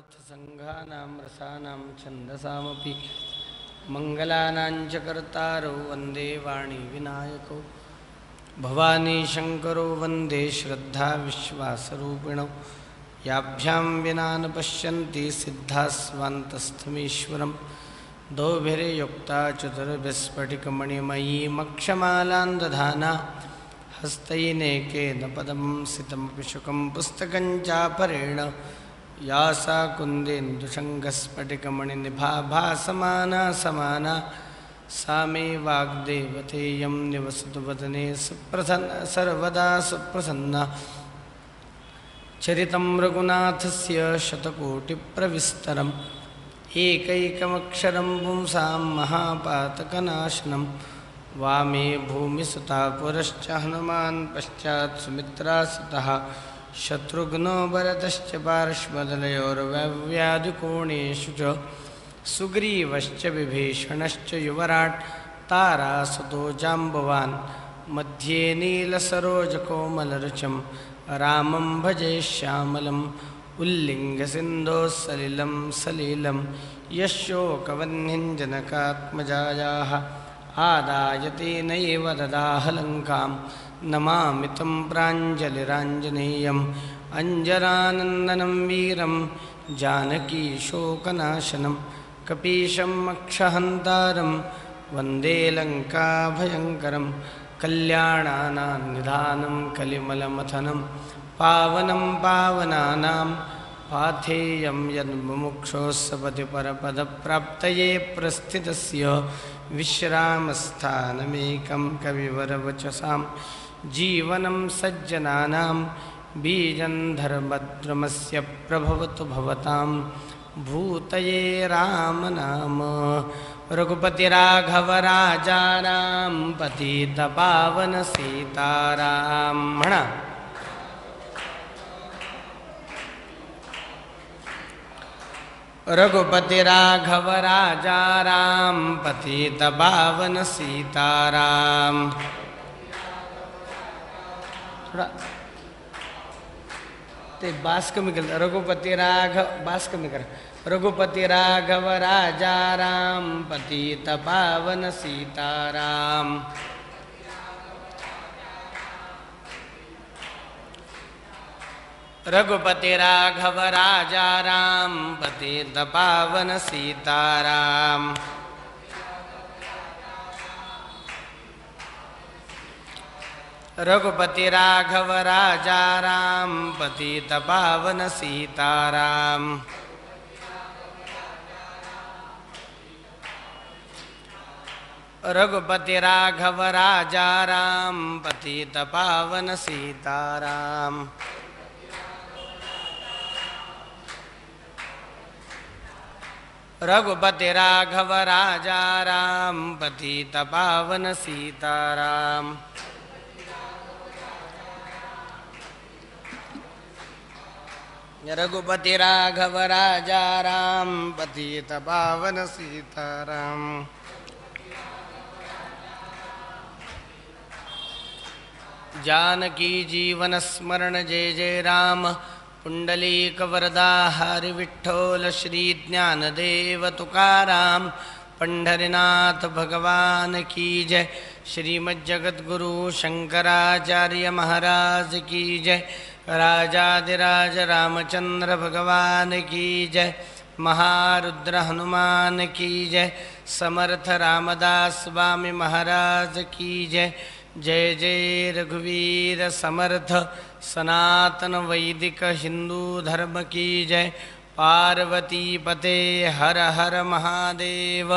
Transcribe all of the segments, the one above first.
अर्थसङ्घानां रसानां छन्दसामपि मङ्गलानां च कर्तारौ वन्दे वाणी विनायकौ भवानी शङ्करो वन्दे श्रद्धा विश्वासरूपिणौ याभ्यां विना न पश्यन्ति सिद्धास्वान्तस्थमीश्वरं दोभिर्युक्ता चतुर्भिस्फटिकमणिमयीमक्षमालां दधाना हस्तैनेकेन पदं सितमपि शुकं पुस्तकं चापरेण या सा कुन्देन्दुशङ्खस्फटिकमणिनिभाभासमाना समाना सा मे वाग्देवतेयं निवसतु वदने सुप्रसन्न सर्वदा सुप्रसन्ना चरितं रघुनाथस्य शतकोटिप्रविस्तरम् एकैकमक्षरं पुंसां महापातकनाशनं वामे भूमिसुता पुरश्च हनुमान् पश्चात् सुमित्रासुतः शत्रुघ्नो भरतश्च पार्श्वदलयोर्व्याधिकोणेषु च सुग्रीवश्च विभीषणश्च युवराट् तारासुतो जाम्बवान् मध्ये नीलसरोजकोमलरुचं रामं भजे श्यामलम् उल्लिङ्घसिन्धोः सलिलं सलीलं यशोकवह्निं जनकात्मजायाः आदाय तेनैव ददाह लङ्कां नमामि तं प्राञ्जलिराञ्जनेयम् अञ्जनानन्दनं वीरं जानकीशोकनाशनं कपीशं मक्षहन्तारं वन्दे लङ्काभयङ्करं कल्याणानां निधानं कलिमलमथनं पावनं पावनानां पाथेयं यन्मुमुक्षोस्सपति परपदप्राप्तये प्रस्थितस्य विश्रामस्थानमेकं कविवरवचसां जीवनं सज्जनानां बीजं धर्मद्रमस्य प्रभवतु भवतां भूतये राम नाम रघुपति राघव राजा राम पतित पावन सीताराम म्हणा रघुपति राघव राजा राम पतित पावन सीताराम। थोड़ा ते बास कमी कर रघुपति राघव बास कमी कर रघुपति राघव राजा राम पतित पावन सीताराम। रघुपति राघव राजा राम पतित पावन सीताराम। रघुपति राघव राजा राम पतित पावन सीताराम। रघुपति राघव राजा राम पतित पावन सीताराम। रघुपति राघव राजा राम पतित पावन सीताराम। रघुपति राघव राजा राम पतित पावन सीताराम। जानकी जीवन स्मरण जय जय राम पुंडलीक वरदा हरि विठ्ठल श्री ज्ञानदेव तुकाराम पंढरीनाथ भगवान की जय। श्रीमज्जगद्गुरु शंकराचार्य महाराज की जय। राजाधिराज रामचंद्र भगवान की जय। महारुद्र हनुमान की जय। समर्थ रामदास स्वामी महाराज की जय। जय जय रघुवीर समर्थ सनातन वैदिक हिंदू धर्म की जय। पार्वती पते हर हर महादेव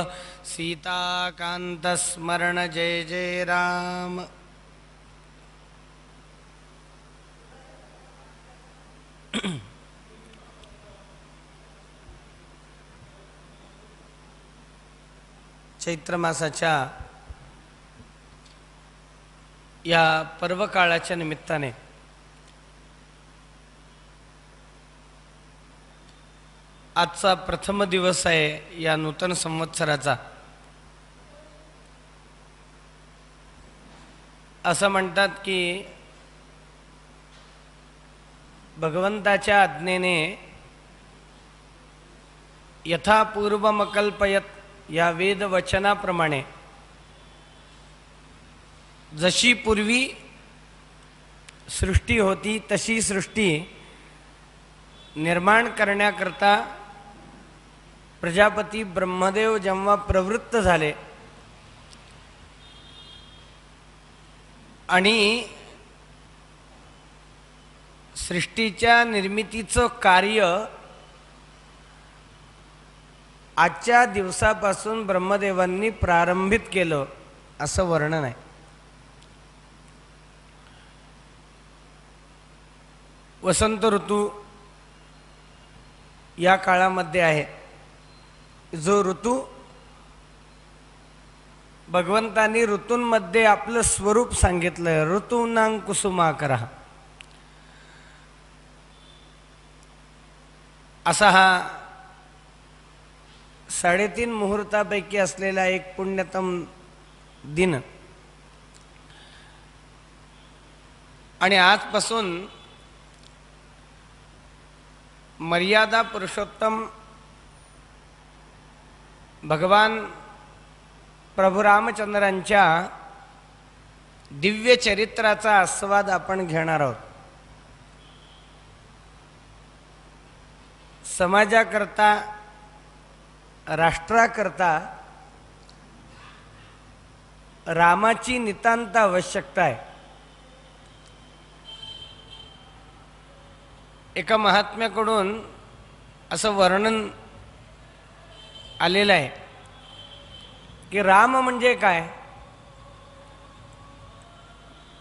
सीताकांत स्मरण जय जय राम। चैत्र मासाच्या या पर्वकाळाच्या निमित्ताने आजचा प्रथम दिवस आहे या नूतन संवत्सराचा। असं म्हणतात की भगवंताच्या आज्ञेने यथा पूर्वमकल्पयत या वेदवचनाप्रमाणे जशी पूर्वी सृष्टी होती तशी सृष्टी निर्माण करण्याकरता प्रजापती ब्रह्मदेव जेव्हा प्रवृत्त झाले आणि सृष्टीच्या निर्मितीचं कार्य आजच्या दिवसापासून ब्रह्मदेवांनी प्रारंभित केलं असं वर्णन आहे. वसंत ऋतू या काळामध्ये आहे, जो ऋतू भगवंतांनी ऋतूंमध्ये आपलं स्वरूप सांगितलंय. ऋतूनां कुसुमाकरः असा हा 3.5 मुहूर्तापैकी असलेला एक पुण्यतम दिन. आणि आजपासून मर्यादा पुरुषोत्तम भगवान प्रभू रामचंद्रांच्या दिव्य चरित्राचा आस्वाद आपण घेणार आहोत. समाजाकरता, राष्ट्राकरता रामाची नितांत आवश्यकता आहे. एका महात्म्याकडून असं वर्णन आलेलं आहे की राम म्हणजे काय.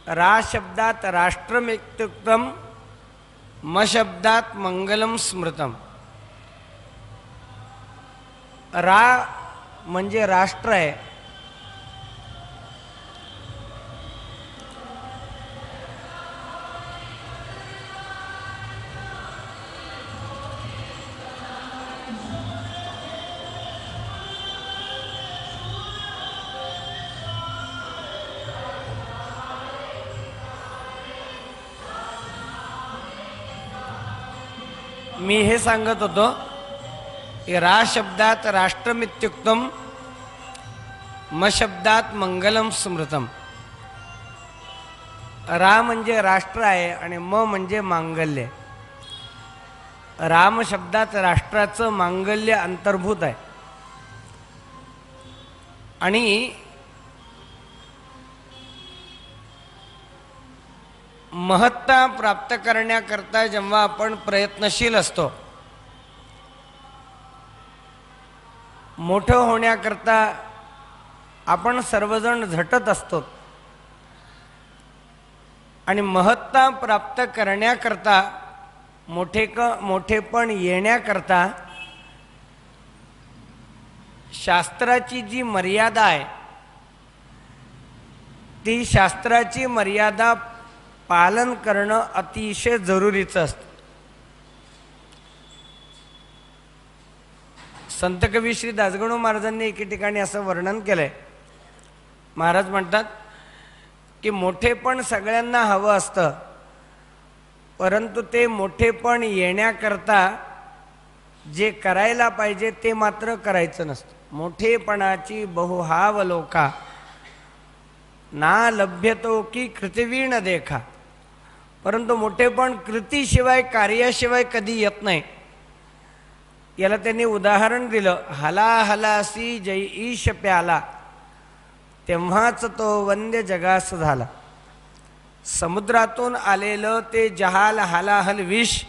रा शब्दात राष्ट्रमित्युक्तम, म शब्दात मंगलम स्मृतम. रा म्हणजे राष्ट्र आहे, मी हे सांगत होतो की रा शब्दात राष्ट्रमित्युक्तम, म शब्दात मंगलम स्मृतम. रा म्हणजे राष्ट्र आहे आणि म म्हणजे मांगल्य. राम शब्दात राष्ट्राचं मांगल्य अंतर्भूत आहे. आणि महत्ता प्राप्त करण्याकरता जेव्हा आपण प्रयत्नशील असतो, मोठं होण्याकरता आपण सर्वजण झटत असतो आणि महत्ता प्राप्त करण्याकरता, मोठेपण येण्याकरता शास्त्राची जी मर्यादा आहे ती शास्त्राची मर्यादा पालन करणं अतिशय जरुरीचं असतं. संत कवी श्री दासगणू महाराजांनी एके ठिकाणी असं वर्णन केलंय. महाराज म्हणतात की मोठेपण सगळ्यांना हवं असतं, परंतु ते मोठेपण येण्याकरता जे करायला पाहिजे ते मात्र करायचं नसतं. मोठेपणाची बहुहावलोका ना लभ्यतो की कृतिवीण देखा. परंतु मोठेपण कृतीशिवाय, कार्याशिवाय कधी येत नाही. याला त्यांनी उदाहरण दिलं. हलाहलासी जय ईश प्याला, तेव्हाच तो वंद्य जगास झाला. समुद्रातून आलेलं ते जहाल हलाहल विष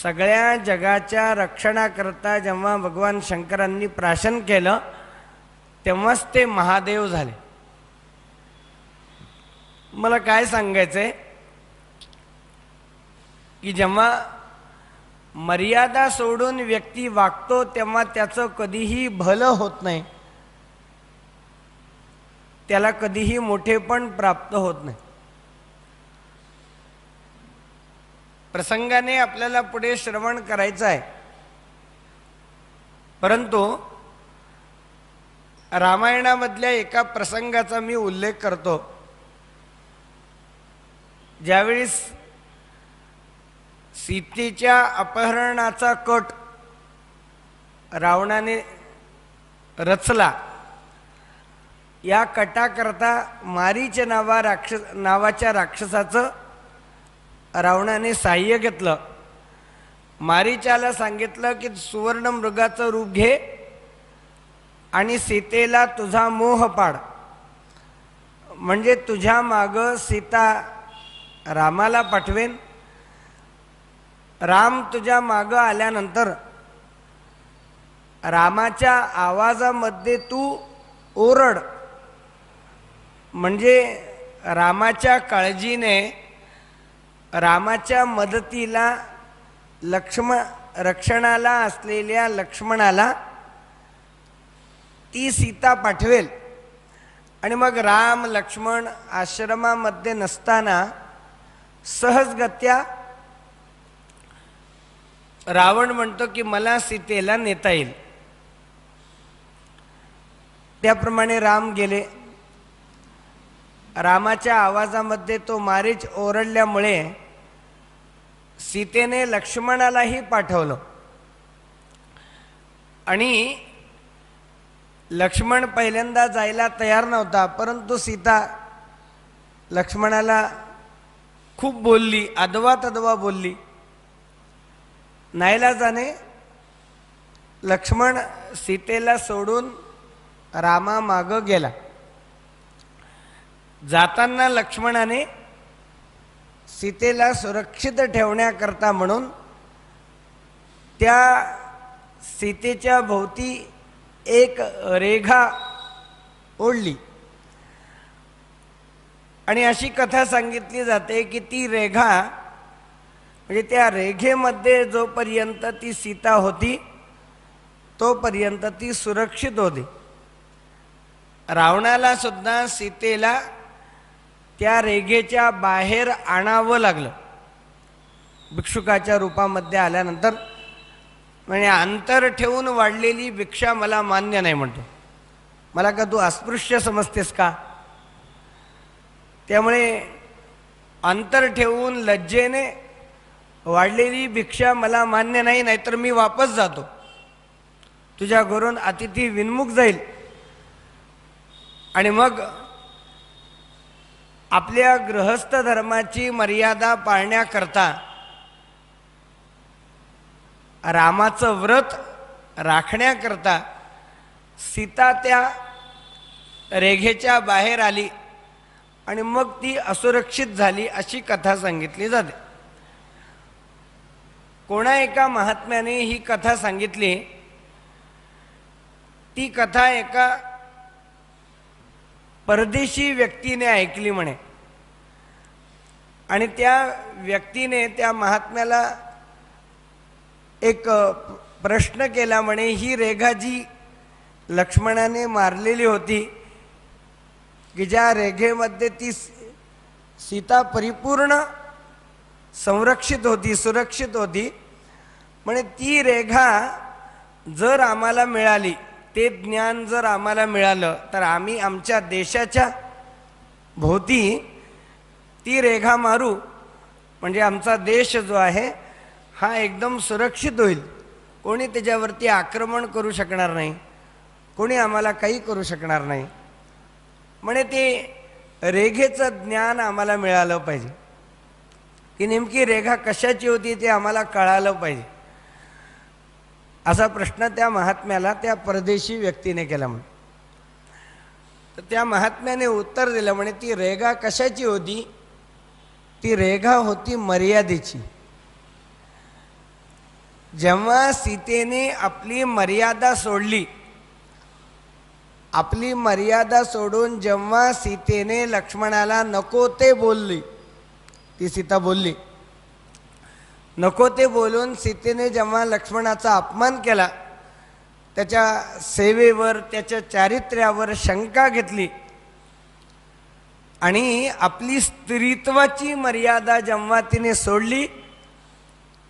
सगळ्या जगाच्या रक्षणाकरता जेव्हा भगवान शंकरांनी प्राशन केलं तेव्हाच ते महादेव झाले. मला काय सांगायचंय की जेव्हा मर्यादा सोडून व्यक्ती वागतो तेव्हा त्याचं कधीही भलं होत नाही, त्याला कधीही मोठेपण प्राप्त होत नाही. प्रसंगाने आपल्याला पुढे श्रवण करायचं आहे, परंतु रामायणामधल्या एका प्रसंगाचा मी उल्लेख करतो. ज्यावेळी सीतेच्या अपहरणाचा कट रावणाने रचला, या कटाकरता मारीच नावाच्या राक्षसाचं रावणाने साह्य घेतलं. मारीचाला सांगितलं की सुवर्ण मृगाचं रूप घे आणि सीतेला तुझा मोह पाड, म्हणजे तुझ्या मागं सीता रामाला पाठवेन. राम तुझ्या मागं आल्यानंतर रामाच्या आवाजामध्ये तू ओरड, म्हणजे रामाच्या काळजीने रामाच्या मदतीला रक्षणाला असलेल्या लक्ष्मणाला ती सीता पाठवेल. आणि मग राम लक्ष्मण आश्रमामध्ये नसताना सहजगत्या रावण म्हणतो की मला सीतेला नेता येईल. त्याप्रमाणे राम गेले. रामाच्या आवाजामध्ये तो मारीच ओरडल्यामुळे सीतेने लक्ष्मणालाही पाठवलं. आणि लक्ष्मण पहिल्यांदा जायला तयार नव्हता, परंतु सीता लक्ष्मणाला खूप बोलली, अदवा तदवा बोलली. नाईलाजाने लक्ष्मण सीतेला सोडून रामामागं गेला. जाताना लक्ष्मणाने सीतेला सुरक्षित ठेवण्याकरता म्हणून त्या सीतेच्या भोवती एक रेघा ओढली. आणि अशी कथा सांगितली जाते की ती रेघा, म्हणजे त्या रेघेमध्ये जोपर्यंत ती सीता होती तोपर्यंत ती सुरक्षित होती. रावणाला सुद्धा सीतेला त्या रेघेच्या बाहेर आणावं लागलं भिक्षुकाच्या रूपामध्ये आल्यानंतर. म्हणजे अंतर ठेवून वाढलेली भिक्षा मला मान्य नाही म्हणतो. मला का तू अस्पृश्य समजतेस का? त्यामुळे अंतर ठेवून लज्जेने वाढलेली भिक्षा मला मान्य नाही, नाहीतर मी वापस जातो, तुझ्या घरून अतिथी विनमुख जाईल. आणि मग आपल्या गृहस्थ धर्माची मर्यादा पाळण्याकरता रामाचं व्रत राखण्याकरता सीता त्या रेघेच्या बाहेर आली आणि मग ती असुरक्षित झाली, अशी कथा सांगितली जाते. कोणा एका महात्म्याने ही कथा सांगितली. ती कथा एका परदेशी व्यक्तीने ऐकली म्हणे. आणि त्या व्यक्तीने त्या महात्म्याला एक प्रश्न केला म्हणे, ही रेघा जी लक्ष्मणाने मारलेली होती, की ज्या रेघेमध्ये ती सीता परिपूर्ण संरक्षित होती, सुरक्षित होती, म्हणे ती रेघा जर आम्हाला मिळाली, ते ज्ञान जर आम्हाला मिळालं, तर आम्ही आमच्या देशाच्या भोवती ती रेघा मारू, म्हणजे आमचा देश जो आहे हा एकदम सुरक्षित होईल. कोणी त्याच्यावरती आक्रमण करू शकणार नाही, कोणी आम्हाला काही करू शकणार नाही. म्हणे ते रेघेचं ज्ञान आम्हाला मिळालं पाहिजे, की नेमकी रेघा कशाची होती ते आम्हाला कळालं पाहिजे. असा प्रश्न त्या महात्म्याला त्या परदेशी व्यक्तीने केला. म्हणे तर त्या महात्म्याने उत्तर दिलं, म्हणे ती रेघा कशाची होती? ती रेघा होती मर्यादेची. जेव्हा सीतेने आपली मर्यादा सोडली, आपली मर्यादा सोडून जेव्हा सीतेने लक्ष्मणाला नको ते बोलली, ती सीता बोलली, नको ते बोलून सीतेने जेव्हा लक्ष्मणाचा अपमान केला, त्याच्या सेवेवर, त्याच्या चारित्र्यावर शंका घेतली आणि आपली स्त्रीत्वाची मर्यादा जेव्हा तिने सोडली,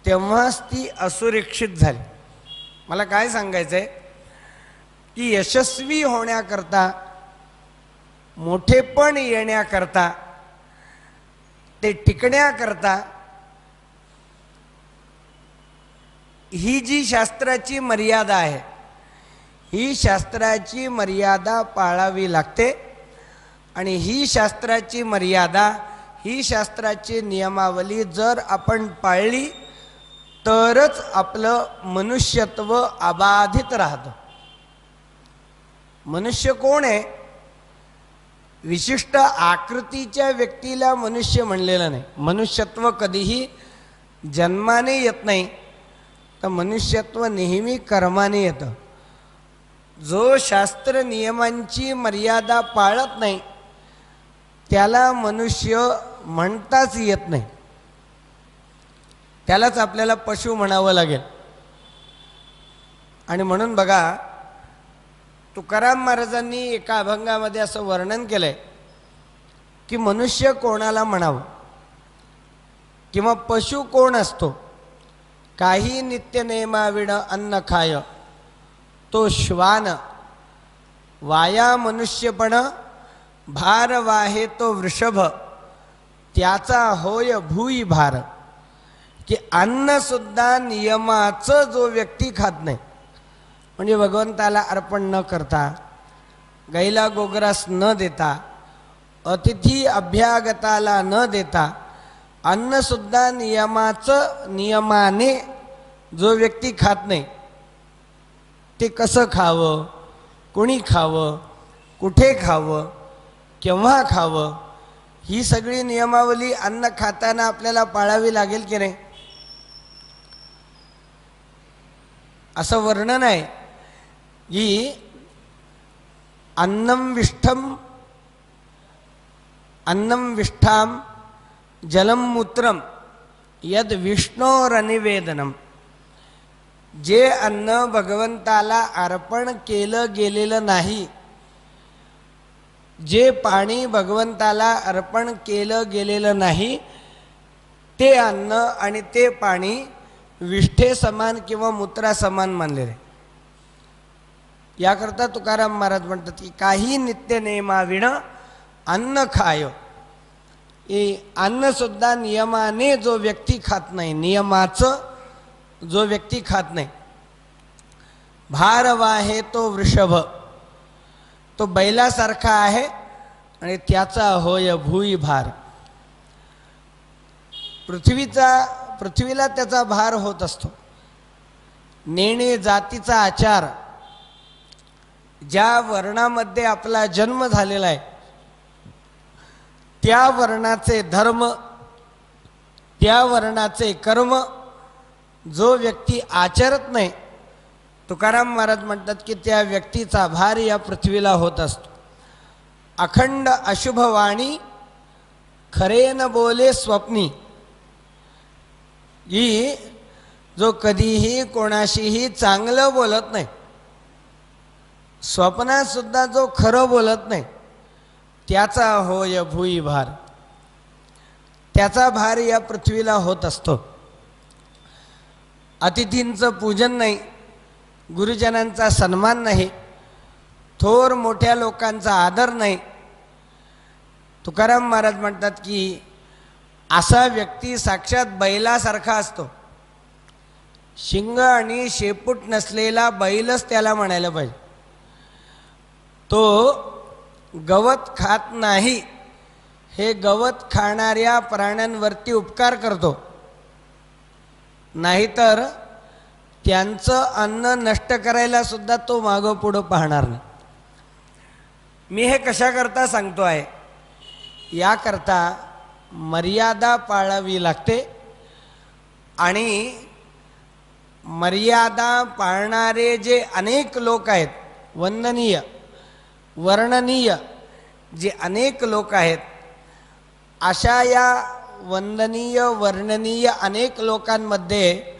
तेव्हाच ती असुरक्षित झाली. मला काय सांगायचं आहे की यशस्वी होण्याकरता, मोठेपण येण्याकरता, ते टिकण्याकरता ही जी शास्त्राची मर्यादा आहे, ही शास्त्राची मर्यादा पाळावी लागते. आणि ही शास्त्राची मर्यादा, ही शास्त्राची नियमावली जर आपण पाळली तरच आपलं मनुष्यत्व अबाधित राहतं. मनुष्य कोण आहे? विशिष्ट आकृतीच्या व्यक्तीला मनुष्य म्हणलेलं नाही. मनुष्यत्व कधीही जन्माने येत नाही, तर मनुष्यत्व नेहमी कर्माने येतं. जो शास्त्र नियमांची मर्यादा पाळत नाही त्याला मनुष्य म्हणताच येत नाही. त्यालाच आपल्याला पशु म्हणावं लागेल. आणि म्हणून बघा, तुकाराम महाराजांनी एका अभंगामध्ये असं वर्णन केलंय की मनुष्य कोणाला म्हणावं किंवा पशु कोण असतो. काही नित्यनेमाविण अन्न खाय, तो श्वान वाया मनुष्यपण, भार वाहे तो वृषभ, त्याचा होय भुई भार. की अन्न सुद्धा नियमाचं जो व्यक्ती खात नाही, म्हणजे भगवंताला अर्पण न करता, गाईला गोग्रास न देता, अतिथी अभ्यागताला न देता, अन्नसुद्धा नियमाने जो व्यक्ती खात नाही, ते कसं खावं, कोणी खावं, कुठे खावं, केव्हा खावं, ही सगळी नियमावली अन्न खाताना आपल्याला पाळावी लागेल की नाही. असं वर्णन आहे की अन्नम विष्ठाम जलम मूत्रम यद विष्णोरनिवेदनम. जे अन्न भगवंताला अर्पण केलं गेलेलं नाही, जे पाणी भगवंताला अर्पण केलं गेलेलं नाही, ते अन्न आणि ते पाणी विष्ठे समान किंवा मूत्रा समान मानलेले. याकरता तुकाराम महाराज म्हणतात की काही नित्य नेमाविण अन्न खाय. हे अन्न सुद्धा नियमाने जो व्यक्ती खात नाही, नियमाचं जो व्यक्ती खात नाही. भार वाहे तो वृषभ, तो बैलासारखा आहे आणि त्याचा होय भुई भार. पृथ्वीला त्याचा भार होत असतो. नेणे जातीचा आचार, ज्या वर्णामध्ये आपला जन्म झालेला आहे त्या वर्णाचे धर्म, त्या वर्णाचे कर्म जो व्यक्ती आचरत नाही, तुकाराम महाराज म्हणतात की त्या व्यक्तीचा भार या पृथ्वीला होत असतो. अखंड अशुभवाणी खरे न बोले स्वप्नी. ही जो कधीही कोणाशीही चांगलं बोलत नाही, स्वप्नात सुद्धा जो खरं बोलत नाही, त्याचा होय भुई भार. त्याचा भार या पृथ्वीला होत असतो. अतिथींचं पूजन नाही, गुरुजनांचा सन्मान नाही, थोर मोठ्या लोकांचा आदर नाही. तुकाराम महाराज म्हणतात की असा व्यक्ती साक्षात बैलासारखा असतो. शिंग आणि शेपूट नसलेला बैलच त्याला म्हणायला पाहिजे. तो गवत खात नाही, हे गवत खाणाऱ्या प्राण्यांवरती उपकार करतो, नाहीतर त्यांचं अन्न नष्ट करायला सुद्धा तो मागं पुढं पाहणार नाही. मी हे कशाकरता सांगतो आहे, याकरता मर्यादा पाळावी लागते. आणि मर्यादा पाळणारे जे अनेक लोक आहेत, वंदनीय वर्णनीय जे अनेक लोक आहेत, अशा या वंदनीय वर्णनीय अनेक लोकांमध्ये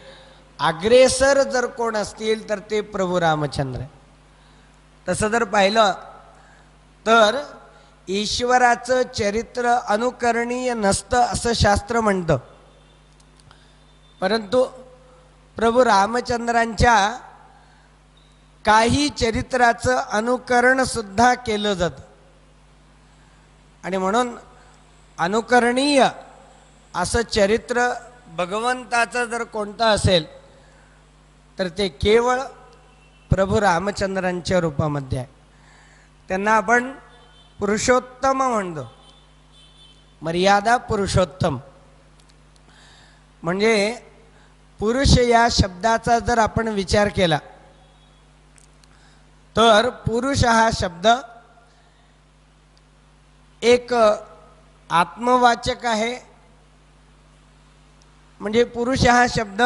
अग्रेसर जर कोण असतील तर ते प्रभू रामचंद्र. तसं जर पाहिलं तर ईश्वराचं चरित्र अनुकरणीय नसतं असं शास्त्र म्हणतं, परंतु प्रभू रामचंद्रांच्या काही चरित्राचं अनुकरण सुद्धा केलं जातं. आणि म्हणून अनुकरणीय असं चरित्र भगवंताचं जर कोणतं असेल तर ते केवळ प्रभू रामचंद्रांच्या रूपामध्ये आहे. त्यांना आपण पुरुषोत्तम म्हणतो. मर्यादा पुरुषोत्तम म्हणजे पुरुष या शब्दाचा जर आपण विचार केला तर पुरुष हा शब्द एक आत्मवाचक आहे. म्हणजे पुरुष हा शब्द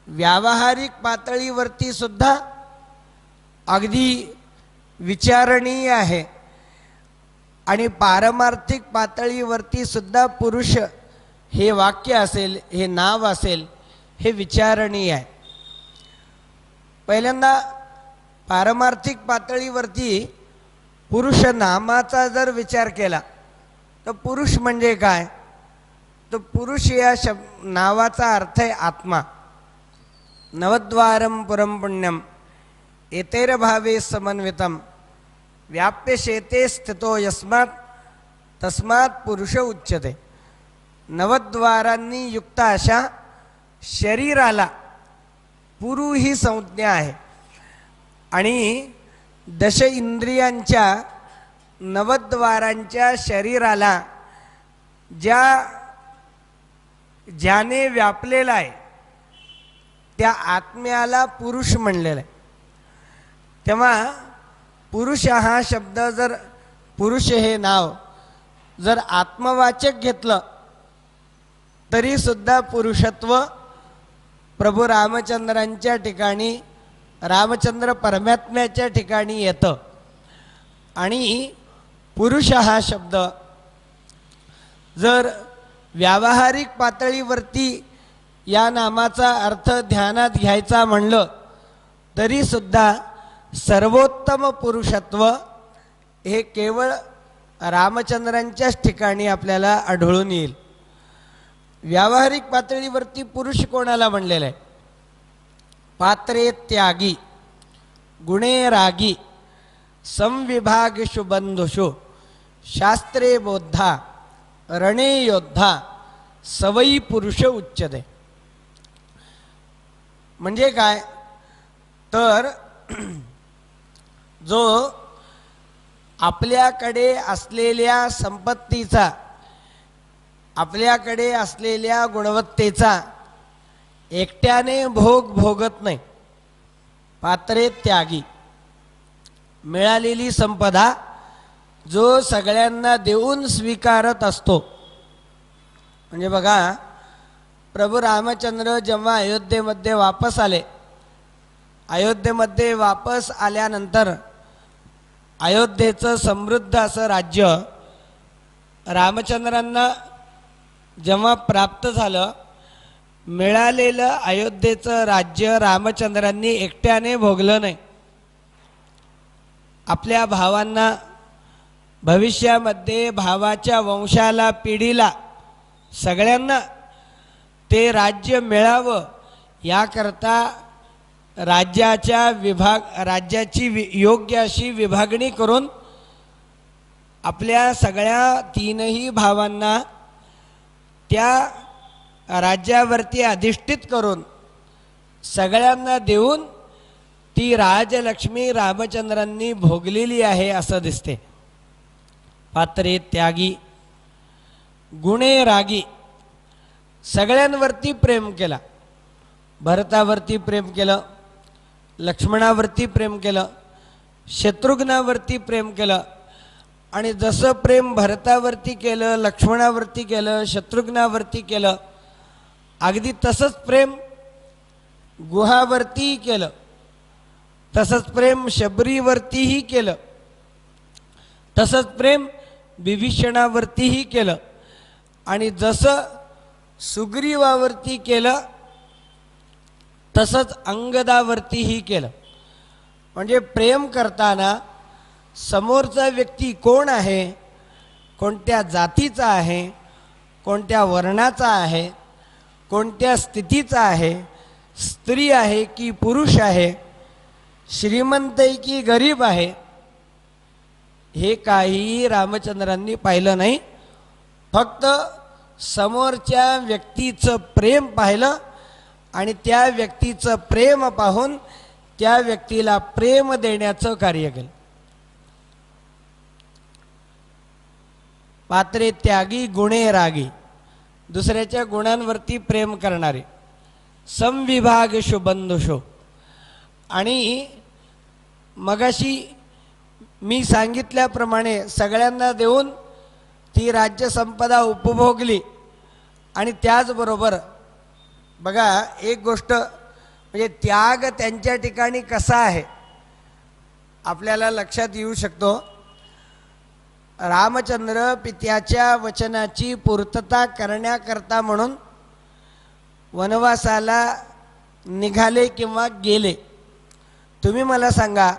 व्यावहारिक पातळीवरती सुद्धा अगदी विचारणीय आहे आणि पारमार्थिक पातळीवरती सुद्धा पुरुष हे वाक्य असेल, हे नाव असेल, हे विचारणीय आहे. पहिल्यांदा पारमार्थिक पातळीवरती पुरुष नामाचा जर विचार केला तर पुरुष म्हणजे काय, तर पुरुष या नावाचा अर्थ आहे आत्मा. नवद्वारम पुरम पुण्यम एतेरभावे समन्वितम व्याप्य शेते स्थितो यस्मात् तस्मात् पुरुष उच्यते. नवद्वारांनी युक्त अशा शरीराला पुरु ही संज्ञा आहे आणि दश इंद्रियांच्या नवद्वारांच्या शरीराला ज्याने व्यापलेला आहे त्या आत्म्याला पुरुष म्हणलेला आहे. तेव्हा पुरुष हा शब्द जर पुरुष हे नाव जर आत्मवाचक घेतलं तरी सुद्धा पुरुषत्व प्रभू रामचंद्रांच्या ठिकाणी, रामचंद्र परमात्म्याच्या ठिकाणी येतं. आणि पुरुष हा शब्द जर व्यावहारिक पातळीवरती या नामाचा अर्थ ध्यानात घ्यायचा म्हणलं तरी सुद्धा सर्वोत्तम पुरुषत्व हे केवळ रामचंद्रांच्याच ठिकाणी आपल्याला आढळून येईल. व्यावहारिक पातळीवरती पुरुष कोणाला म्हणलेला आहे, पात्रे त्यागी, गुणे रागी, संविभागेषु बंधुषु, शास्त्रे बोद्धा, रणे योद्धा, सवयी पुरुष उच्यते. म्हणजे काय तर जो आपल्याकडे असलेल्या संपत्तीचा, आपल्याकडे असलेल्या गुणवत्तेचा एकट्याने भोग भोगत नाही. पात्रे त्यागी, मिळालेली संपदा जो सगळ्यांना देऊन स्वीकारत असतो. म्हणजे बघा, प्रभू रामचंद्र जेव्हा अयोध्येमध्ये वापस आले, अयोध्येमध्ये वापस आल्यानंतर अयोध्येचं समृद्ध असं राज्य रामचंद्रांना जेव्हा प्राप्त झालं, मिळालेलं अयोध्येचं राज्य रामचंद्रांनी एकट्याने भोगलं नाही. आपल्या भावांना, भविष्यामध्ये भावाच्या वंशाला, पिढीला, सगळ्यांना ते राज्य मिळावं याकरता राज्याची योग्य अशी विभागणी करून आपल्या सगळ्या तीनही भावांना त्या राज्यावरती अधिष्ठित करून सगळ्यांना देऊन ती राजलक्ष्मी रामचंद्रांनी भोगलेली आहे असं दिसते. पात्रे त्यागी, गुणे रागी, सगळ्यांवरती प्रेम केला. भरतावरती प्रेम केलं, लक्ष्मणावरती प्रेम केलं, शत्रुघ्नावरती प्रेम केलं. आणि जसं प्रेम भरतावरती केलं, लक्ष्मणावरती केलं, शत्रुघ्नावरती केलं, अगदी तसंच प्रेम गुहावरतीही केलं, तसंच प्रेम शबरीवरतीही केलं, तसंच प्रेम विभीषणावरतीही केलं. आणि जसं सुग्रीवावरती केलं तसंच अंगदावरतीही केलं. म्हणजे प्रेम करताना समोरचा व्यक्ती कोण आहे, कोणत्या जातीचा आहे, कोणत्या वर्णाचा आहे, कोणत्या स्थितीचा आहे, स्त्री आहे की पुरुष आहे, श्रीमंत आहे की गरीब आहे, हे काही रामचंद्रांनी पाहिलं नाही. फक्त समोरच्या व्यक्तीचं प्रेम पाहिलं आणि त्या व्यक्तीचं प्रेम पाहून त्या व्यक्तीला प्रेम देण्याचं कार्य केलं. पात्रे त्यागी गुणे रागी, दुसऱ्याच्या गुणांवरती प्रेम करणारे, समविभागशो बंधुशो. आणि मगाशी मी सांगितल्याप्रमाणे सगळ्यांना देऊन ती राज्यसंपदा उपभोगली. आणि त्याचबरोबर बघा एक गोष्ट म्हणजे त्याग त्यांच्या ठिकाणी कसा आहे आपल्याला लक्षात येऊ शकतो. रामचंद्र पित्याच्या वचनाची पूर्तता करण्याकरता म्हणून वनवासाला निघाले किंवा गेले. तुम्ही मला सांगा,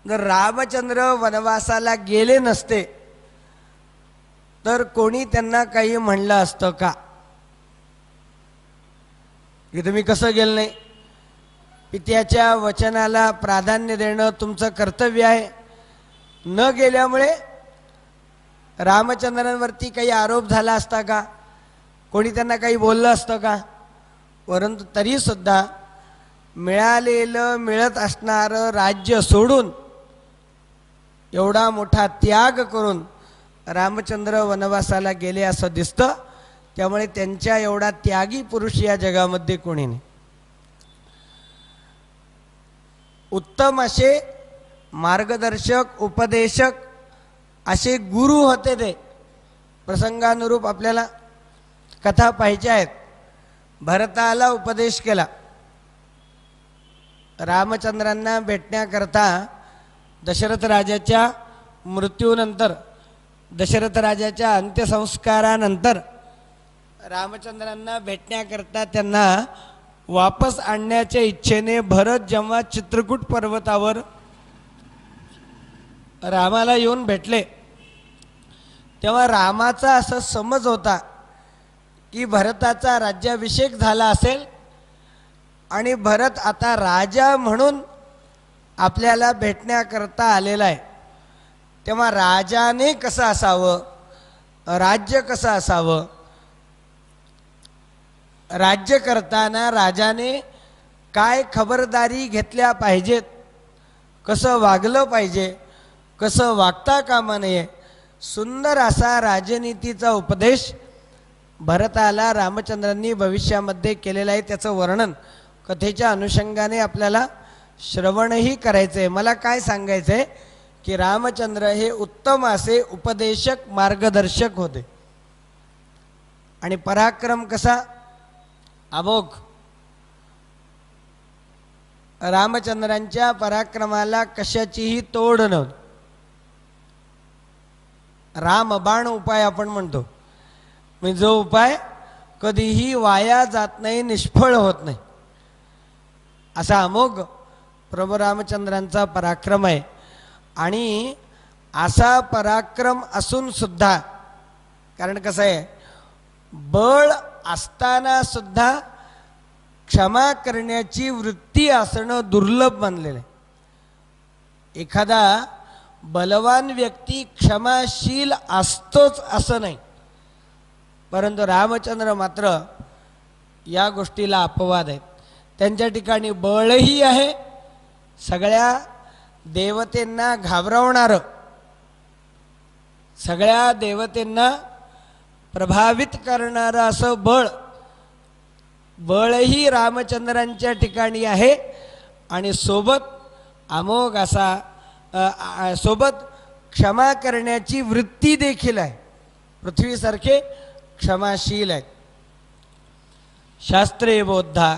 जर रामचंद्र वनवासाला गेले नसते तर कोणी त्यांना काही म्हणलं असतं का की तुम्ही कसं गेलं नाही? पित्याच्या वचनाला प्राधान्य देणं तुमचं कर्तव्य आहे. न गेल्यामुळे रामचंद्रांवरती काही आरोप झाला असता का? कोणी त्यांना काही बोललं असतं का? परंतु तरीसुद्धा मिळालेलं मिळत असणारं राज्य सोडून एवढा मोठा त्याग करून रामचंद्र वनवासाला गेले असं दिसतं. त्यामुळे त्यांच्या एवढा त्यागी पुरुष या जगामध्ये कोणी नाही. उत्तम असे मार्गदर्शक उपदेशक असे गुरु होते ते. प्रसंगानुरूप आपल्याला कथा पाहिजे आहेत. भरताला उपदेश केला. रामचंद्रांना भेटण्याकरता दशरथ राजाच्या मृत्यूनंतर, दशरथ राजाच्या अंत्यसंस्कारानंतर रामचंद्रांना भेटण्याकरता त्यांना वापस आणण्याच्या इच्छेने भरत जेव्हा चित्रकूट पर्वतावर रामाला येऊन भेटले तेव्हा रामाचा असा समज होता की भरताचा राज्याभिषेक झाला असेल आणि भरत आता राजा म्हणून आपल्याला भेटण्याकरता आलेला आहे. तेव्हा राजाने कसं असावं, राज्य कसं असावं, राज्य करताना राजाने काय खबरदारी घेतल्या पाहिजेत, कसं वागलं पाहिजे, कसं वागता कामा नये, सुंदर असा राजनीतीचा उपदेश भरताला रामचंद्रांनी भविष्यामध्ये केलेला आहे. त्याचं वर्णन कथेच्या अनुषंगाने आपल्याला श्रवणही करायचं आहे. मला काय सांगायचं आहे की रामचंद्र हे उत्तम असे उपदेशक मार्गदर्शक होते. आणि पराक्रम कसा अमोघ. रामचंद्रांच्या पराक्रमाला कशाचीही तोड नव्हती. रामबाण उपाय आपण म्हणतो, म्हणजे जो उपाय कधीही वाया जात नाही, निष्फळ होत नाही, असा अमोघ प्रभू रामचंद्रांचा पराक्रम आहे. आणि असा पराक्रम असून सुद्धा, कारण कसं आहे, बळ असताना सुद्धा क्षमा करण्याची वृत्ती असणं दुर्लभ मानलेलं आहे. एखादा बलवान व्यक्ती क्षमाशील असतोच असं नाही, परंतु रामचंद्र मात्र या गोष्टीला अपवाद आहेत. त्यांच्या ठिकाणी बळही आहे, सगळ्या देवतेंना घाबरवणारं, सगळ्या देवतेंना प्रभावित करणारं असं बळही रामचंद्रांच्या ठिकाणी आहे. आणि सोबत अमोघ असा सोबत क्षमा करण्याची वृत्ती देखील आहे. पृथ्वीसारखे क्षमाशील आहेत. शास्त्रे बोद्धा,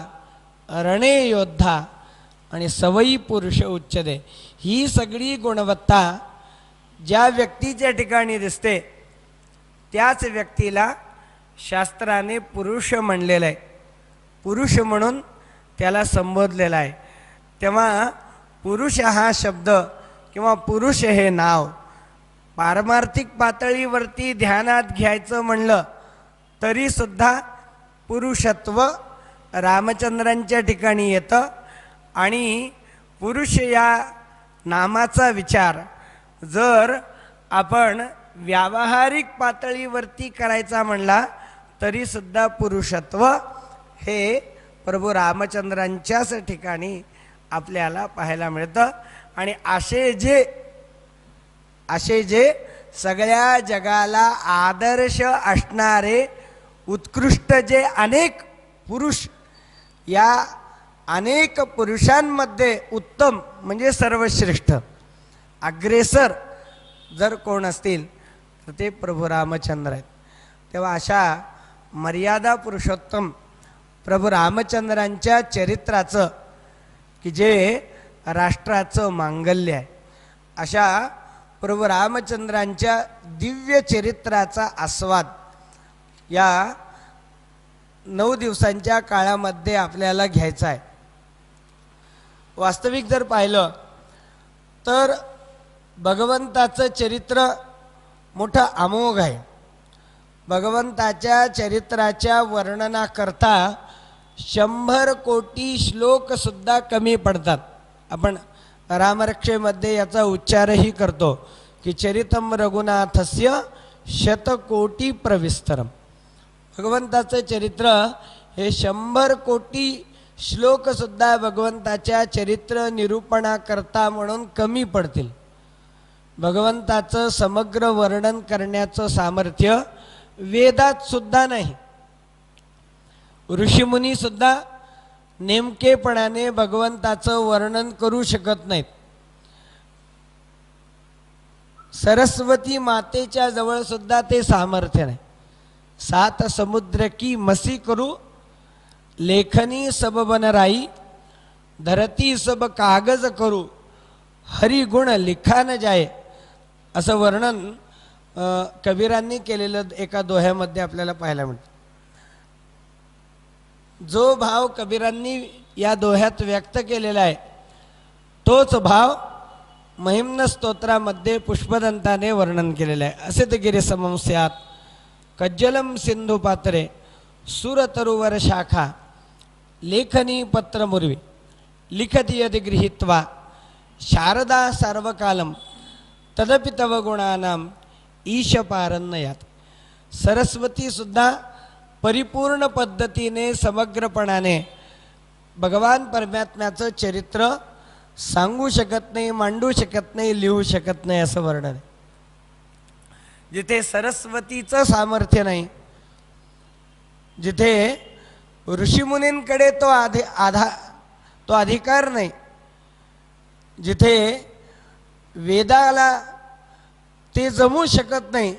रणे योद्धा आणि सवयी पुरुष उच्चते. ही सगळी गुणवत्ता ज्या व्यक्तीच्या ठिकाणी दिसते त्याच व्यक्तीला शास्त्राने पुरुष म्हणलेलं आहे, पुरुष म्हणून त्याला संबोधलेला आहे. तेव्हा पुरुष हा शब्द किंवा पुरुष हे नाव पारमार्थिक पातळीवरती ध्यानात घ्यायचं म्हणलं तरीसुद्धा पुरुषत्व रामचंद्रांच्या ठिकाणी येतं. आणि पुरुष या नामाचा विचार जर आपण व्यावहारिक पातळीवरती करायचा म्हणला तरीसुद्धा पुरुषत्व हे प्रभू रामचंद्रांच्याच ठिकाणी आपल्याला पाहायला मिळतं. आणि असे जे सगळ्या जगाला आदर्श असणारे उत्कृष्ट जे अनेक पुरुष, या अनेक पुरुषांमध्ये उत्तम म्हणजे सर्वश्रेष्ठ अग्रेसर जर कोण असतील तर ते प्रभू रामचंद्र आहेत. तेव्हा अशा मर्यादा पुरुषोत्तम प्रभू रामचंद्रांच्या चरित्राचं की जे राष्ट्राचं मांगल्य आहे, अशा प्रभू रामचंद्रांच्या दिव्य चरित्राचा आस्वाद या 9 दिवसांच्या काळामध्ये आपल्याला घ्यायचा आहे. वास्तविक जर पाहिलं तर भगवंताचं चरित्र मोठं अमोघ आहे. भगवंताच्या चरित्राच्या वर्णनाकरता 100 कोटी श्लोकसुद्धा कमी पडतात. आपण रामरक्षेमध्ये याचा उच्चारही करतो की चरितम रघुनाथस्य शतकोटी प्रविस्तरम. भगवंताचं चरित्र हे 100 कोटी श्लोकसुद्धा भगवंताच्या चरित्र निरूपणाकरता म्हणून कमी पडतील. भगवंताचं समग्र वर्णन करण्याचं सामर्थ्य वेदात सुद्धा नाही. ऋषीमुनी सुद्धा नेमकेपणाने भगवंताचं वर्णन करू शकत नाहीत. सरस्वती मातेच्या जवळ सुद्धा ते सामर्थ्य नाही. 7 समुद्र की मसी करू, लेखनी सब बनराई, धरती सब कागज करू, हरिगुण लिखा न जाय, असं वर्णन कबीरांनी केलेलं एका दोह्यामध्ये आपल्याला पाहायला मिळतं. जो भाव कबीरांनी या दोह्यात व्यक्त केलेला आहे तोच भाव महिम्न स्तोत्रामध्ये पुष्पदंताने वर्णन केलेलं आहे. असे ते गिरी समम स्यात् कज्जलम सिंधू पात्रे सुरतरुवर शाखा लेखनी पत्र मुर्वी लिखती यदि गृहीत्वा शारदा सार्वकालम तदपि तव गुणानाम ईशपारण्ययात. सरस्वती सुद्धा परिपूर्ण पद्धतीने समग्रपणाने भगवान परमात्म्याचं चरित्र सांगू शकत नाही, मांडू शकत नाही, लिहू शकत नाही असं वर्णन आहे. जिथे सरस्वतीचं सामर्थ्य नाही, जिथे ऋषीमुनींकडे तो अधिकार नाही, जिथे वेदाला ते जमू शकत नाही,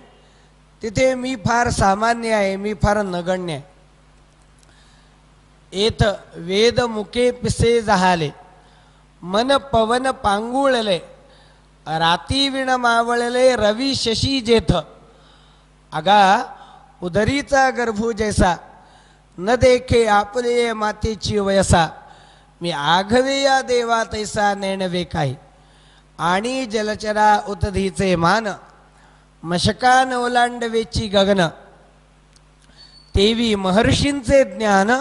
तिथे मी फार सामान्य आहे, मी फार नगण्य आहे. एत वेद मुके पिसे जहाले, मन पवन पांगुळले, राती विण मावळले रवी शशी जेथ. अगा उदरीचा गर्भू जैसा, न देखे आपले मातेची वयसा, मी आघवे या देवा तैसा नेणवे काही. आणि जलचरा उतधीचे मान, मशकान ओलांडवेची गगन, तेवी महर्षींचे ज्ञान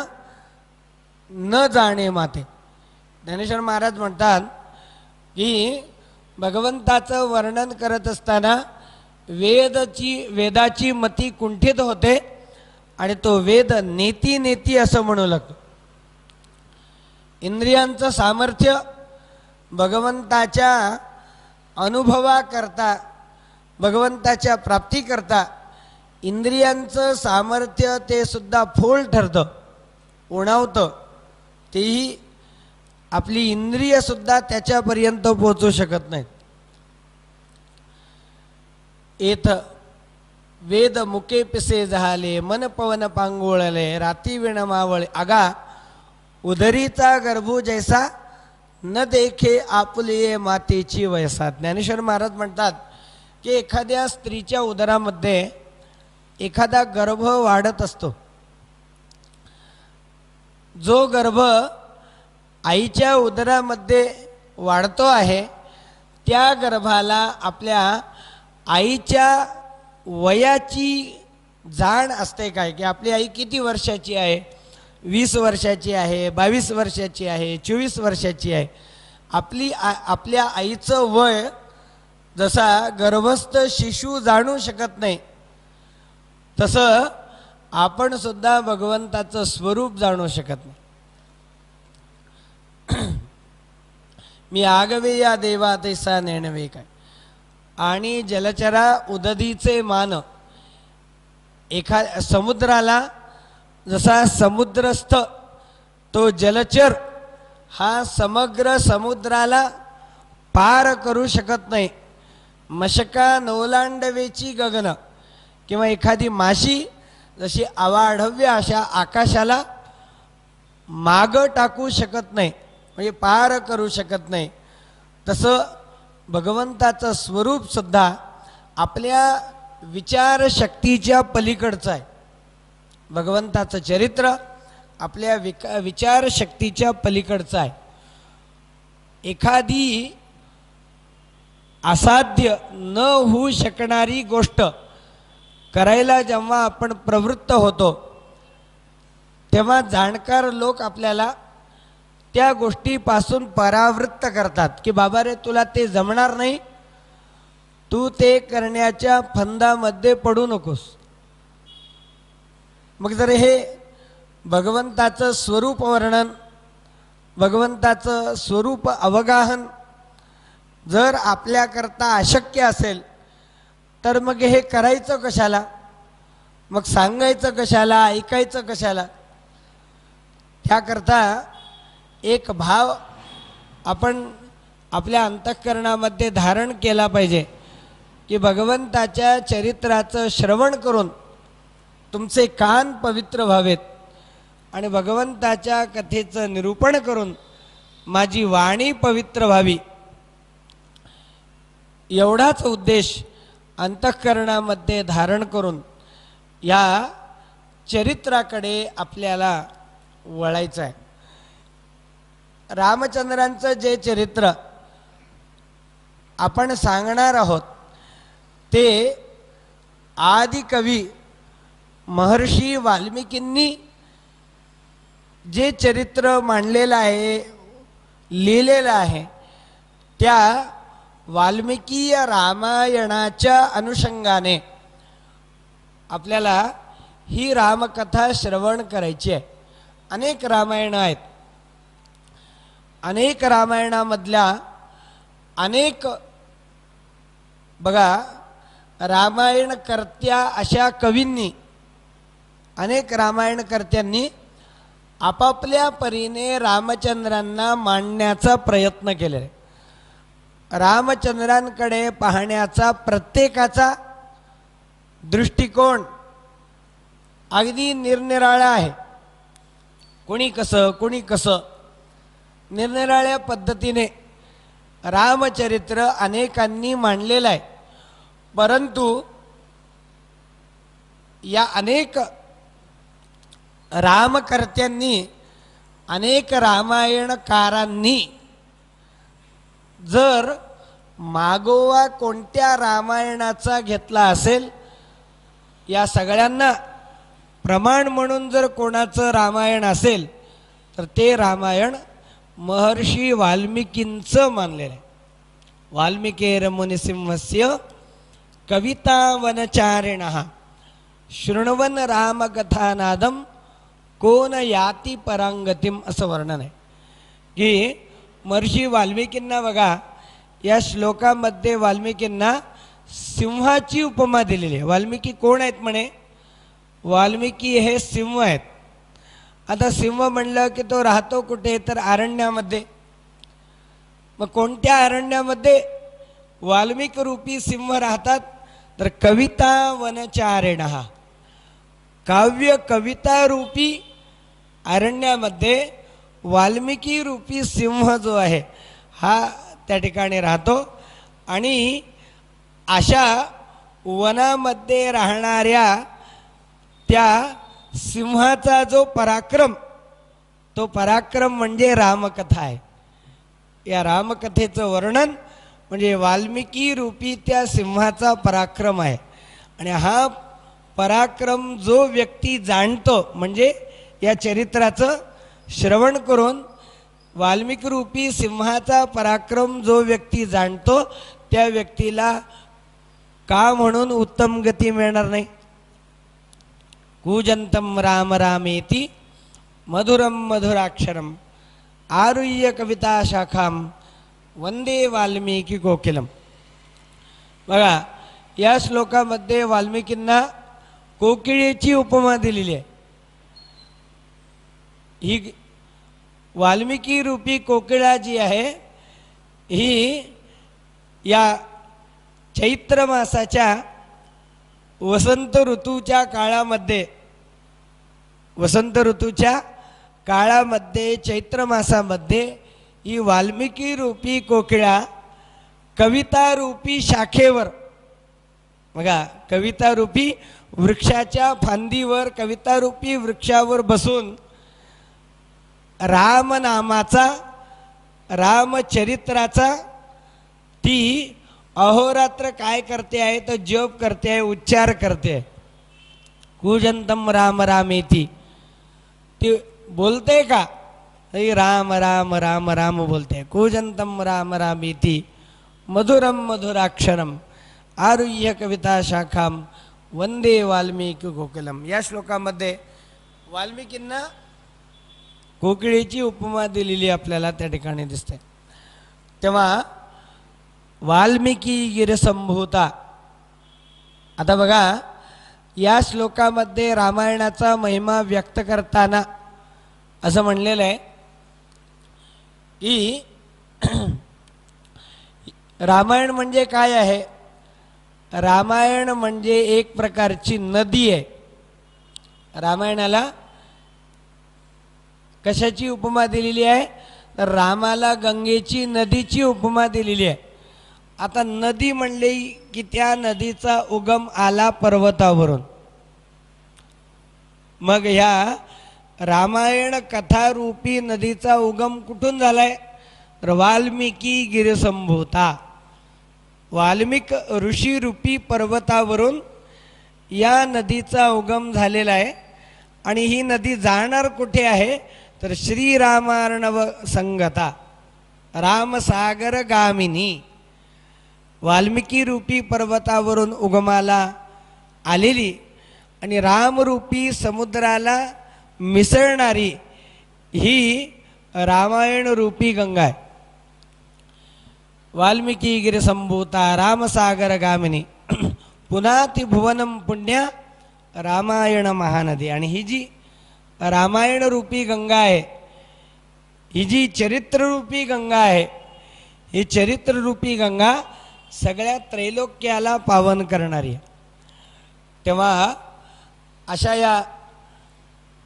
न जाणे माते. ज्ञानेश्वर महाराज म्हणतात की भगवंताचं वर्णन करत असताना वेदाची मती कुंठित होते आणि तो वेद नेती नेती असं म्हणू लागतो. इंद्रियांचं सामर्थ्य भगवंताच्या अनुभवाकरता, भगवंताच्या प्राप्तीकरता इंद्रियांचं सामर्थ्य ते सुद्धा फोल ठरतं, उणावतं. तेही आपली इंद्रियसुद्धा त्याच्यापर्यंत पोहोचू शकत नाहीत. एथ वेद मुके पिसे जहाले, मन पवन पांगोळले, राती विण मावळे. अगा उदरीचा गर्भू जैसा, न देखे आपुले मातेची वयसा. ज्ञानेश्वर महाराज म्हणतात की एखाद्या स्त्रीच्या उदरामध्ये एखादा गर्भ वाढत असतो. जो गर्भ आईच्या उदरामध्ये वाढतो आहे त्या गर्भाला आपल्या आईच्या वयाची जाण असते काय, की आपली आई किती वर्षाची आहे, 20 वर्षाची आहे, 22 वर्षाची आहे, 24 वर्षाची आहे. आपल्या आईचं वय जसा गर्भस्थ शिशु जाणू शकत नाही, तसं आपण सुद्धा भगवंताचं स्वरूप जाणू शकत नाही. मी आगवे या देवा तैसा नेणवे काय. आणि जलचरा उदधीचे मान. समुद्राला जसा समुद्रस्थ तो जलचर हा समग्र समुद्राला पार करू शकत नाही. मशका नौलांडवेची गगन, किंवा एखादी माशी जशी अवाढव्य अशा आकाशाला माग टाकू शकत नाही, म्हणजे पार करू शकत नाही, तसं भगवंताचं स्वरूप सुद्धा आपल्या विचारशक्तीच्या पलीकडचं आहे. भगवंताचं चरित्र आपल्या विचारशक्तीच्या पलीकडचं आहे. एखादी असाध्य न होऊ शकणारी गोष्ट करायला जेव्हा आपण प्रवृत्त होतो, तेव्हा जाणकार लोक आपल्याला त्या गोष्टीपासून परावृत्त करतात की बाबा रे, तुला ते जमणार नाही, तू ते करण्याच्या फंदामध्ये पडू नकोस. मग जर हे भगवंताचं स्वरूप वर्णन, भगवंताचं स्वरूप अवगाहन जर आपल्याकरता अशक्य असेल, तर मग हे करायचं कशाला, मग सांगायचं कशाला, ऐकायचं कशाला. त्याकरता एक भाव आपण आपल्या अंतःकरणामध्ये धारण केला पाहिजे की भगवंताच्या चरित्राचं श्रवण करून तुमचे कान पवित्र व्हावेत आणि भगवंताच्या कथेचं निरूपण करून माझी वाणी पवित्र व्हावी, एवढाच उद्देश अंतःकरणामध्ये धारण करून या चरित्राकडे आपल्याला वळायचं आहे. रामचंद्रांचं जे चरित्र आपण सांगणार आहोत ते आदिकवी महर्षी वाल्मिकींनी जे चरित्र मांडलेलं आहे, लिहिलेलं आहे, त्या वाल्मिकीय रामायणाच्या अनुषंगाने आपल्याला ही रामकथा श्रवण करायची आहे. अनेक रामायणं आहेत. अनेक रामायणामधल्या अनेक बघा रामायणकर्त्या अशा कवींनी, अनेक रामायणकर्त्यांनी आपापल्या परीने रामचंद्रांना मांडण्याचा प्रयत्न केलेला आहे. रामचंद्रांकडे पाहण्याचा प्रत्येकाचा दृष्टिकोन अगदी निरनिराळा आहे. कोणी कसं निरनिराळ्या पद्धतीने रामचरित्र अनेकांनी मांडलेलं आहे. परंतु या अनेक रामकर्त्यांनी, अनेक रामायणकारांनी जर मागोवा कोणत्या रामायणाचा घेतला असेल, या सगळ्यांना प्रमाण म्हणून जर कोणाचं रामायण असेल तर ते रामायण महर्षी वाल्मिकींचं मानलेलं आहे. वाल्मिकेर मुनिसिंहस्य कविता वनचारिणः शृण्वन् रामकथानादम कोण याती परांगतीम, असं वर्णन आहे की महर्षी वाल्मिकींना बघा, या श्लोकामध्ये वाल्मिकींना सिंहाची उपमा दिलेली आहे. वाल्मिकी कोण आहेत म्हणे? वाल्मिकी हे सिंह आहेत. आता सिंह म्हणलं की तो राहतो कुठे, तर अरण्यामध्ये. मग कोणत्या अरण्यामध्ये वाल्मिक रूपी सिंह राहतात? तर कविता वनचारिणः, काव्य कविता रूपी अरण्यामध्ये वाल्मिकी रूपी सिंह जो आहे हा त्या ठिकाणी राहतो. आणि अशा वनामध्ये राहणाऱ्या त्या सिंहाचा जो पराक्रम, तो पराक्रम म्हणजे रामकथा आहे. या रामकथेचं वर्णन म्हणजे वाल्मिकी रूपी त्या सिंहाचा पराक्रम आहे. आणि हा पराक्रम जो व्यक्ती जाणतो, म्हणजे या चरित्राचं श्रवण करून वाल्मिकी रूपी सिंहाचा पराक्रम जो व्यक्ती जाणतो, त्या व्यक्तीला का म्हणून उत्तम गती मिळणार नाही? कूजंतम राम रामेति मधुरम मधुराक्षरम आरुह्य कविता शाखाम वंदे वाल्मिकी कोकिलम. बघा या श्लोकामध्ये वाल्मिकींना कोकिळेची उपमा दिलेली आहे. ही वाल्मिकी रूपी कोकिळा जी आहे ही या चैत्र मासाच्या वसंत ऋतूच्या काळामध्ये चैत्र मासामध्ये ही वाल्मिकी रूपी कोकिळा कविता रूपी शाखेवर, बघा कविता रूपी वृक्षाच्या फांदीवर, कविता रूपी वृक्षावर बसून रामनामाचा, रामचरित्राचा ती अहोरात्र काय करते आहे तर जप करते आहे, उच्चार करते आहे. कूजंतम राम रामेती ती बोलते का? राम राम राम राम बोलते. कूजंतम राम रामेती मधुरम मधुराक्षरम आरुह्य कविता शाखाम वंदे वाल्मिकी कोकिलम. या श्लोकामध्ये वाल्मिकींना कोकिळेची उपमा दिलेली आपल्याला त्या ठिकाणी दिसते. तेव्हा वाल्मिकी गिरसंभूता. आता बघा या श्लोकामध्ये रामायणाचा महिमा व्यक्त करताना असं म्हणलेलं आहे की रामायण म्हणजे काय आहे? रामायण म्हणजे एक प्रकारची नदी आहे. रामायणाला कशाची उपमा दिलेली आहे तर रामाला गंगेची नदीची उपमा दिलेली आहे. आता नदी म्हणले की त्या नदीचा उगम आला पर्वतावरून. मग ह्या रामायण कथारूपी नदीचा उगम कुठून झालाय तर वाल्मिकी गिरसंभूता, वाल्मिक ऋषी रूपी पर्वतावरून या नदीचा उगम झालेला आहे. आणि ही नदी जाणार कुठे आहे तर श्रीरामार्णव संगता रामसागर गामिनी. वाल्मिकी रूपी पर्वतावरून उगमाला आलेली आणि रामरूपी समुद्राला मिसळणारी ही रामायण रूपी गंगा आहे. वाल्मिकी गिरसंभूता रामसागर गामिनी पुन्हा ती भुवनम पुण्या रामायण महानदी. आणि ही जी रामायण रूपी गंगा आहे, ही जी चरित्ररूपी गंगा आहे, ही चरित्ररूपी गंगा सगळ्या त्रैलोक्याला पावन करणारी आहे. तेव्हा अशा या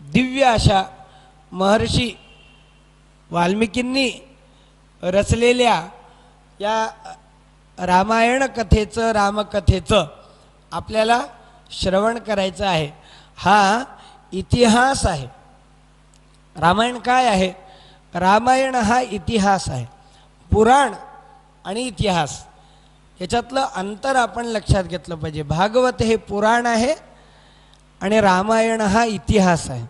दिव्य अशा महर्षी वाल्मिकींनी रचलेल्या या रामायण कथेचं, रामकथेचं आपल्याला श्रवण करायचं आहे. हा इतिहास आहे. रामायण काय आहे? रामायण हा इतिहास आहे. पुराण आणि इतिहास याच्यातलं अंतर आपण लक्षात घेतलं पाहिजे. भागवत हे पुराण आहे आणि रामायण हा इतिहास आहे.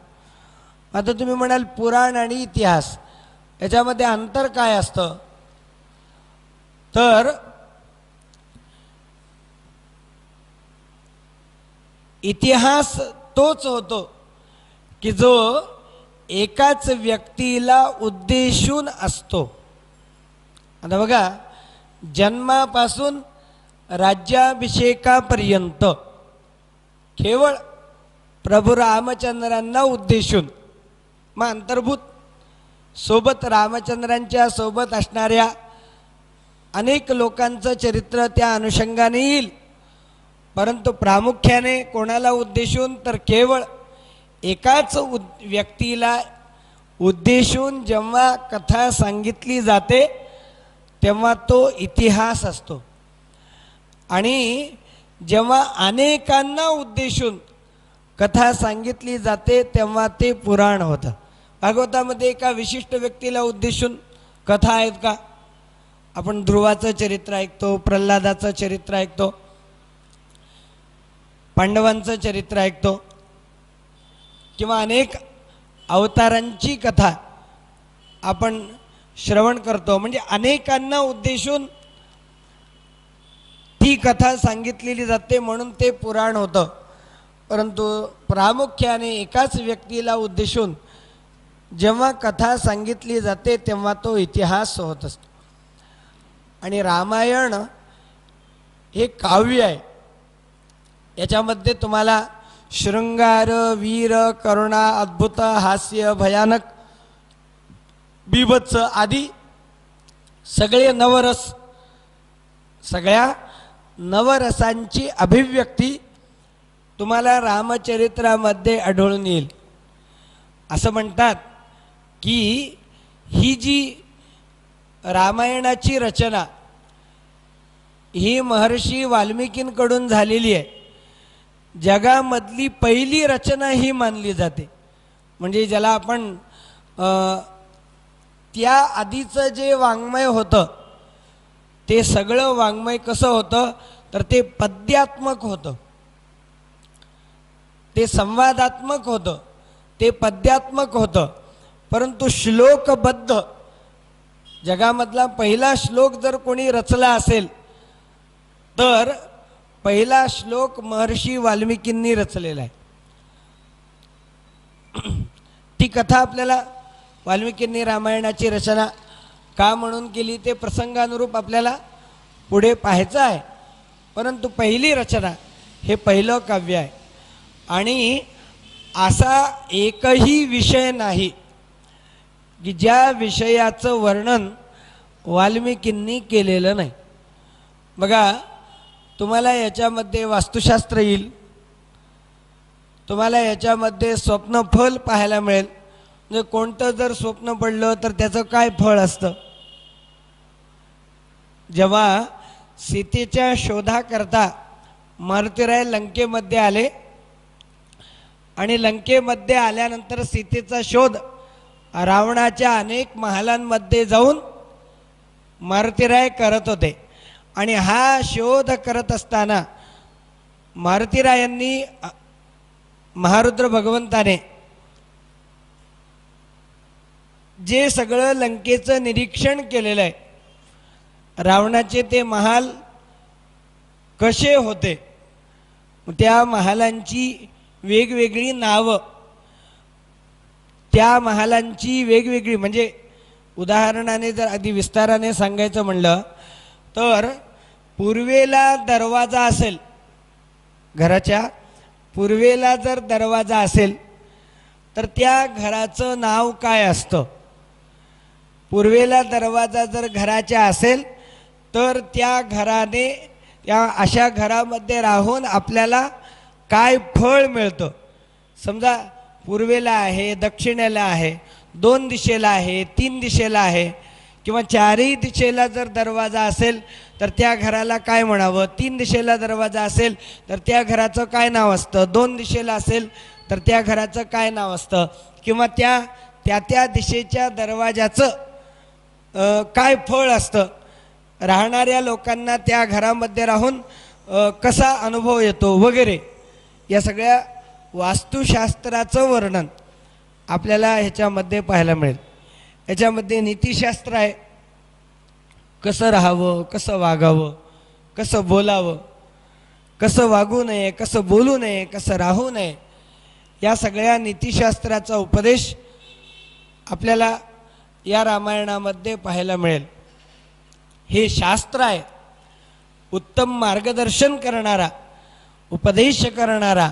आता तुम्ही म्हणाल पुराण आणि इतिहास याच्यामध्ये अंतर काय असतं तर इतिहास तोच होतो की जो एकाच व्यक्तीला उद्देशून असतो. आता बघा जन्मापासून राज्याभिषेकापर्यंत केवळ प्रभू रामचंद्रांना उद्देशून, मग अंतर्भूत सोबत रामचंद्रांच्या सोबत असणाऱ्या अनेक लोकांचं चरित्र त्या अनुषंगाने येईल. परंतु प्रामुख्याने कोणाला उद्देशून तर केवळ एकाच व्यक्तीला उद्देशून जेव्हा कथा सांगितली जाते तेव्हा तो इतिहास असतो. आणि जेव्हा अनेकांना उद्देशून कथा सांगितली जाते तेव्हा ते पुराण होतं. भागवतामध्ये एका विशिष्ट व्यक्तीला उद्देशून कथा आहेत का? आपण ध्रुवाचं चरित्र ऐकतो, प्रल्हादाचं चरित्र ऐकतो, पांडवांचं चरित्र ऐकतो किंवा अनेक अवतारांची कथा आपण श्रवण करतो. म्हणजे अनेकांना उद्देशून ती कथा सांगितलेली जाते म्हणून ते पुराण होतं. परंतु प्रामुख्याने एकाच व्यक्तीला उद्देशून जेव्हा कथा सांगितली जाते तेव्हा तो इतिहास होत असतो. आणि रामायण हे काव्य आहे. याच्यामध्ये तुम्हाला शृंगार, वीर, करुणा, अद्भुत, हास्य, भयानक, बीभत्स आदी सगळे नवरस, सगळ्या नवरसांची अभिव्यक्ती तुम्हाला रामचरित्रामध्ये आढळून येईल. असं म्हणतात की ही जी रामायणाची रचना ही महर्षी वाल्मिकींकडून झालेली आहे. जगामधली पहिली रचना ही मानली जाते. म्हणजे ज्याला आपण त्या आधीचं जे वाङ्मय होतं ते सगळं वाङ्मय कसं होतं तर ते पद्यात्मक होतं, ते संवादात्मक होतं, ते पद्यात्मक होतं. परंतु श्लोकबद्ध जगामधला पहिला श्लोक जर कोणी रचला असेल तर पहिला श्लोक महर्षी वाल्मिकींनी रचलेला आहे. ती कथा आपल्याला वाल्मिकींनी रामायणाची रचना का म्हणून केली ते प्रसंगानुरूप आपल्याला पुढे पाहायचं आहे. परंतु पहिली रचना हे पहिलं काव्य आहे. आणि असा एकही विषय नाही की ज्या विषयाचं वर्णन वाल्मिकींनी केलेलं नाही. बघा, तुम्हाला याच्यामध्ये वास्तुशास्त्र येईल, तुम्हाला याच्यामध्ये स्वप्नफल पाहायला मिळेल. म्हणजे कोणतं जर स्वप्न पडलं तर त्याचं काय फळ असतं. जेव्हा सीतेच्या शोधाकरता मारुतीराय लंकेमध्ये आले आणि लंकेमध्ये आल्यानंतर सीतेचा शोध रावणाच्या अनेक महालांमध्ये जाऊन मारुतीराय करत होते. आणि हा शोध करत असताना मारुतीरायांनी महारुद्र भगवंताने जे सगळं लंकेचं निरीक्षण केलेलं आहे, रावणाचे ते महाल कसे होते, त्या महालांची वेगवेगळी नावं, त्या महालांची वेगवेगळी, म्हणजे उदाहरणाने जर अगदी विस्ताराने सांगायचं म्हणलं तर पूर्वेला दरवाजा असेल, घराच्या पूर्वेला जर दरवाजा असेल तर त्या घराचं नाव काय असतं. पूर्वेला दरवाजा जर घराच्या असेल तर त्या घराने, त्या अशा घरामध्ये राहून आपल्याला काय फळ मिळतं. समजा पूर्वेला आहे, दक्षिणेला आहे, 2 दिशेला आहे, 3 दिशेला आहे किंवा 4ही दिशेला जर दरवाजा असेल तर त्या घराला काय म्हणावं. 3 दिशेला दरवाजा असेल तर त्या घराचं काय नाव असतं. 2 दिशेला असेल तर त्या घराचं काय नाव असतं. किंवा त्या दिशेच्या दरवाजाचं काय फळ असतं. राहणाऱ्या लोकांना त्या घरामध्ये राहून कसा अनुभव येतो वगैरे, या सगळ्या वास्तुशास्त्राचं वर्णन आपल्याला ह्याच्यामध्ये पाहायला मिळेल. याच्यामध्ये नीतिशास्त्र आहे, कसं राहावं, कसं वागावं, कसं बोलावं, कसं वागू नये, कसं बोलू नये, कसं राहू नये, या सगळ्या नीतिशास्त्राचा उपदेश आपल्याला या रामायणामध्ये पाहायला मिळेल. हे शास्त्र आहे, उत्तम मार्गदर्शन करणारा, उपदेश करणारा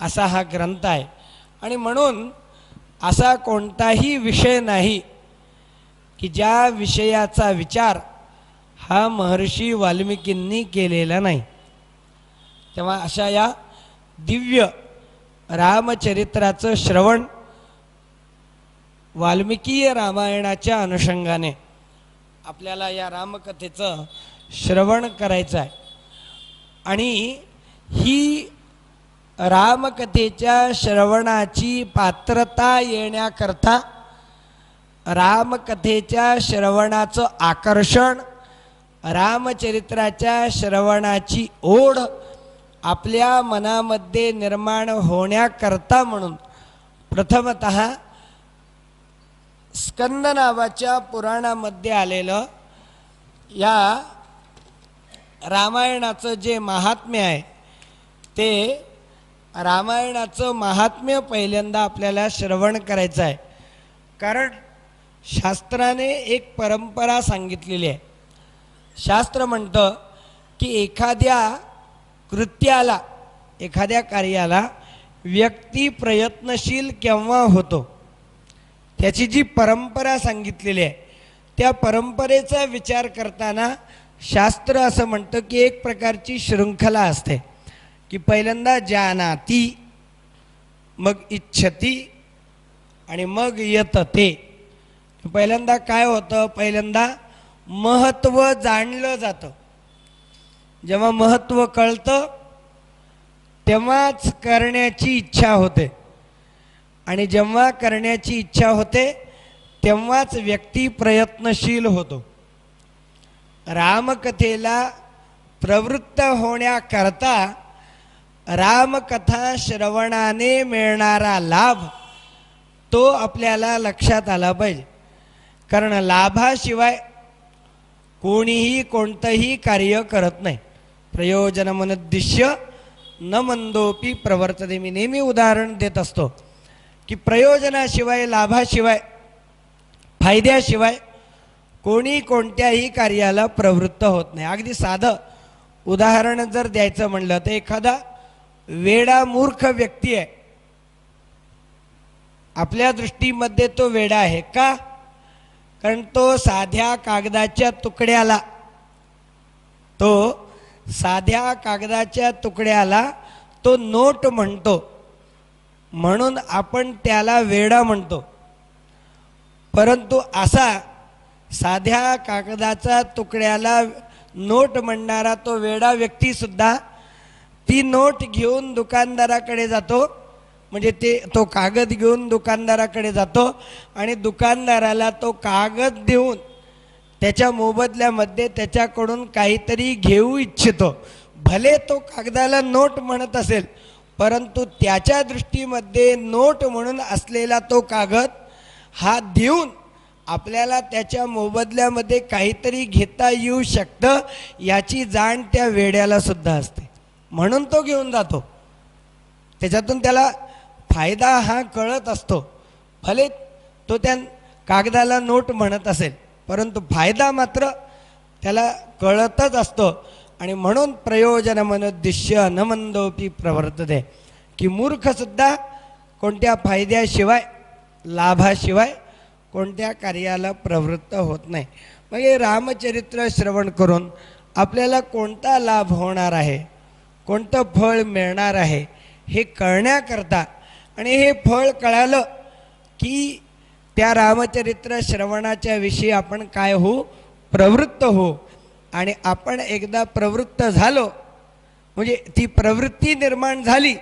असा हा ग्रंथ आहे. आणि म्हणून असा कोणताही विषय नाही की ज्या विषयाचा विचार हा महर्षी वाल्मिकींनी केलेला नाही. तेव्हा अशा या दिव्य रामचरित्राचं श्रवण वाल्मिकीय रामायणाच्या अनुषंगाने आपल्याला या रामकथेचं श्रवण करायचं आहे. आणि ही रामकथेच्या श्रवणाची पात्रता येण्याकरता, रामकथेच्या श्रवणाचं आकर्षण, रामचरित्राच्या श्रवणाची ओढ आपल्या मनामध्ये निर्माण होण्याकरता म्हणून प्रथमतः स्कंद नावाच्या पुराणामध्ये आलेलं या रामायणाचं जे महात्म्य आहे ते रामायणाचं महात्म्य पहिल्यांदा आपल्याला श्रवण करायचं आहे. कारण शास्त्राने एक परंपरा सांगितलेली आहे. शास्त्र म्हणतं की एखाद्या कृत्याला, एखाद्या कार्याला व्यक्ती प्रयत्नशील केव्हा होतो, त्याची जी परंपरा सांगितलेली आहे त्या परंपरेचा विचार करताना शास्त्र असं म्हणतं की एक प्रकारची शृंखला असते की पहिल्यांदा जानाति, मग इच्छति आणि मग यतते. पहिल्यांदा काय होतं, पहिल्यांदा महत्त्व जाणलं जातं. जेव्हा महत्त्व कळतं तेव्हाच करण्याची इच्छा होते, आणि जेव्हा करण्याची इच्छा होते तेव्हाच व्यक्ती प्रयत्नशील होतो. रामकथेला प्रवृत्त होण्याकरता रामकथा श्रवणाने मिळणारा लाभ तो आपल्याला लक्षात आला पाहिजे. कारण लाभाशिवाय कोणीही कोणतंही कार्य करत नाही. प्रयोजनमनुद्दिश्य न मंदोपी प्रवर्तते. मी नेहमी उदाहरण देत असतो की प्रयोजनाशिवाय, लाभाशिवाय, फायद्याशिवाय कोणी कोणत्याही कार्याला प्रवृत्त होत नाही. अगदी साधं उदाहरण जर द्यायचं म्हणलं तर एखादा वेडा मूर्ख व्यक्ती आहे, आपल्या दृष्टीमध्ये तो वेडा आहे. का? कारण तो साध्या कागदाच्या तुकड्याला, तो नोट म्हणतो, म्हणून आपण त्याला वेडा म्हणतो. परंतु असा साध्या कागदाचा तुकड्याला नोट म्हणणारा तो वेडा व्यक्ती सुद्धा ती नोट घेऊन दुकानदाराकडे जातो, म्हणजे तो कागद घेऊन दुकानदाराकडे जातो आणि दुकानदाराला तो कागद देऊन त्याच्या मोबदल्यामध्ये त्याच्याकडून काहीतरी घेऊ इच्छितो. भले तो कागदाला नोट म्हणत असेल, परंतु त्याच्या दृष्टीमध्ये नोट म्हणून असलेला तो कागद हा देऊन आपल्याला त्याच्या मोबदल्यामध्ये काहीतरी घेता येऊ शकतं याची जाण त्या वेड्याला सुद्धा असते, म्हणून तो घेऊन जातो. त्याच्यातून त्याला फायदा हा कळत असतो. भले तो त्या कागदाला नोट म्हणत असेल, परंतु फायदा मात्र त्याला कळतच असतो. आणि म्हणून प्रयोजनमनुद्दिश्य न मंदोपी प्रवर्तते, की मूर्खसुद्धा कोणत्या फायद्याशिवाय, लाभाशिवाय कोणत्या कार्याला प्रवृत्त होत नाही. मग हे रामचरित्र श्रवण करून आपल्याला कोणता लाभ होणार आहे, कोणतं फळ मिळणार आहे हे कळण्याकरता, आणि हे फळ कळालं की त्या रामचरित्र श्रवणाच्या विषयी आपण काय होऊ, प्रवृत्त हो. आणि आपण एकदा प्रवृत्त झालो म्हणजे ती प्रवृत्ती निर्माण झाली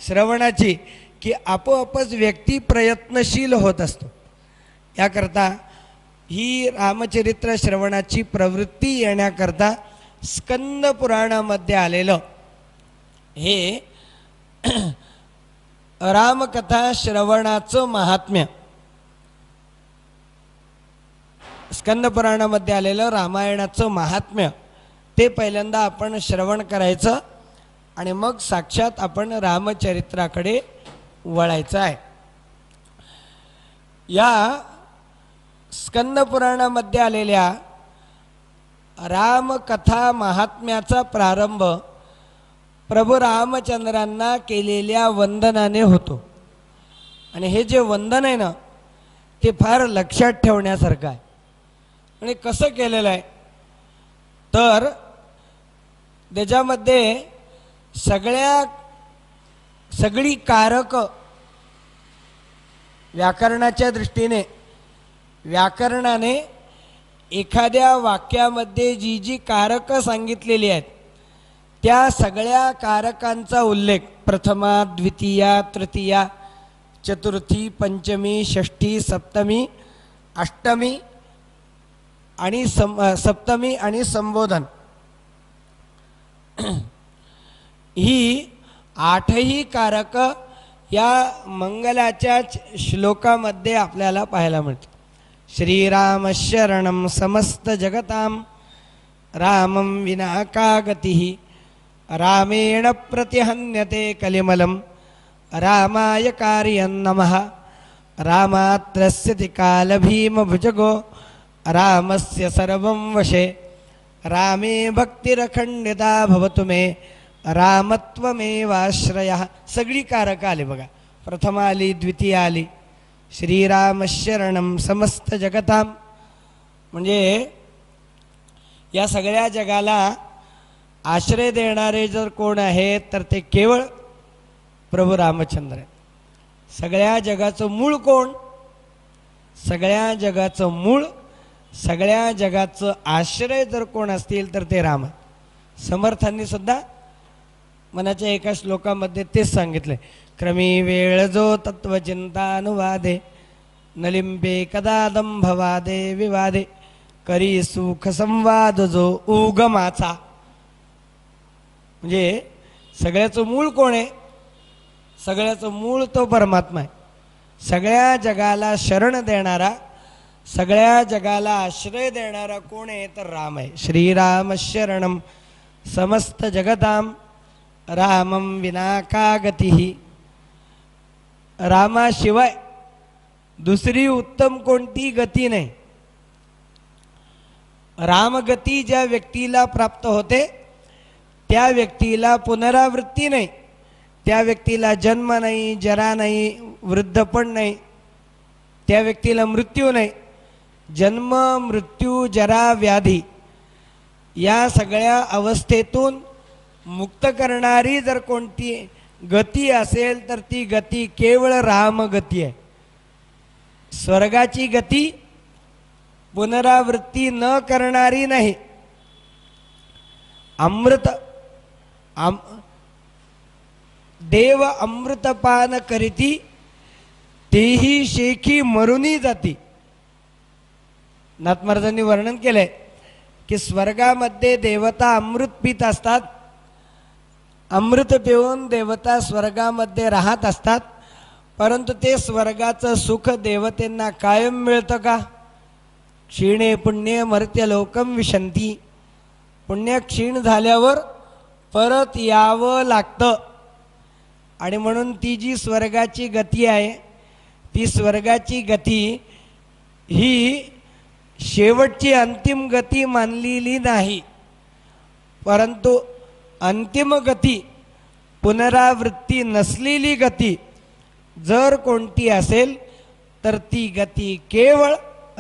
श्रवणाची की आपोआपच व्यक्ती प्रयत्नशील होत असतो. याकरता ही रामचरित्र श्रवणाची प्रवृत्ती येण्याकरता स्कंद पुराणामध्ये आलेलं हे रामकथा श्रवणाचं महात्म्य, स्कंद पुराणामध्ये आलेलं रामायणाचं महात्म्य, ते पहिल्यांदा आपण श्रवण करायचं आणि मग साक्षात आपण रामचरित्राकडे वळायचं आहे. या स्कंद पुराणामध्ये आलेल्या रामकथा महात्म्याचा प्रारंभ प्रभू रामचंद्रांना केलेल्या वंदनाने होतो. आणि हे जे वंदन आहे ना ते फार लक्षात ठेवण्यासारखं आहे. आणि कसं केलेलं आहे तर त्याच्यामध्ये सगळी कारक व्याकरणाच्या दृष्टीने, व्याकरणाने एखाद्या वाक्यामध्ये जी जी कारक सांगितलेली आहेत त्या सगळ्या कारकांचा उल्लेख प्रथमा, द्वितीया, तृतीया, चतुर्थी, पंचमी, षष्ठी, सप्तमी, अष्टमी आणि सप्तमी आणि संबोधन, ही आठही कारक या मंगलाच्या श्लोकामध्ये आपल्याला पाहायला मिळते. श्रीराम शरणं समस्त जगतां रामं विना का गतिः रामेण प्रतिहन्यते कलिमलं रामाय कार्यं नमः रामात्रस्यति कालभीमभुजगो रामस्य सर्वं वशे रामे भक्तिरखंडिता भवतु मे रामत्वमेवाश्रयः. सगळी कारकं आली बघा. प्रथम आली, द्वितीय आली. श्रीराम शरणम समस्त जगताम, म्हणजे या सगळ्या जगाला आश्रय देणारे जर कोण आहेत तर ते केवळ प्रभू रामचंद्र आहेत. सगळ्या जगाचं मूळ कोण? सगळ्या जगाचं मूळ, सगळ्या जगाचं आश्रय जर कोण असतील तर ते राम. समर्थांनी सुद्धा मनाच्या एका श्लोकामध्ये तेच सांगितलंय. क्रमी वेळ जो तत्वचिंतानुवादे नलिंबे कदा दंभवादे विवादे करी सुख संवाद जो उगमाचा. म्हणजे सगळ्याचं मूळ कोण आहे? सगळ्याचं मूळ तो परमात्मा आहे. सगळ्या जगाला शरण देणारा, सगळ्या जगाला आश्रय देणारा कोण आहे तर राम आहे. श्रीराम शरणम समस्त जगताम रामम विना का गतिही. रामाशिवाय दुसरी उत्तम कोणती गती नाही. रामगती ज्या व्यक्तीला प्राप्त होते त्या व्यक्तीला पुनरावृत्ती नाही, त्या व्यक्तीला जन्म नाही, जरा नाही, वृद्धपण नाही, त्या व्यक्तीला मृत्यू नाही. जन्म, मृत्यू, जरा, व्याधी या सगळ्या अवस्थेतून मुक्त करणारी जर कोणती गती असेल तर ती गती केवळ रामगती आहे. स्वर्गाची गती पुनरावृत्ती न करणारी नाही. अमृत देव अमृतपान करीती तेही शेखी मरुनी जाती. नाथ महाराजांनी वर्णन केलंय की स्वर्गामध्ये देवता अमृत पित असतात. अमृत पिऊन देवता स्वर्गामध्ये राहत असतात. परंतु ते स्वर्गाचं सुख देवतेंना कायम मिळतं का? क्षीणे पुण्य मर्त्य लोकम विशंती. पुण्य क्षीण झाल्यावर परत यावं लागतं. आणि म्हणून ती जी स्वर्गाची गती आहे ती स्वर्गाची गती ही शेवटची अंतिम गती मानलेली नाही. परंतु अंतिम गती, पुनरावृत्ती नसलेली गती जर कोणती असेल तर ती गती केवळ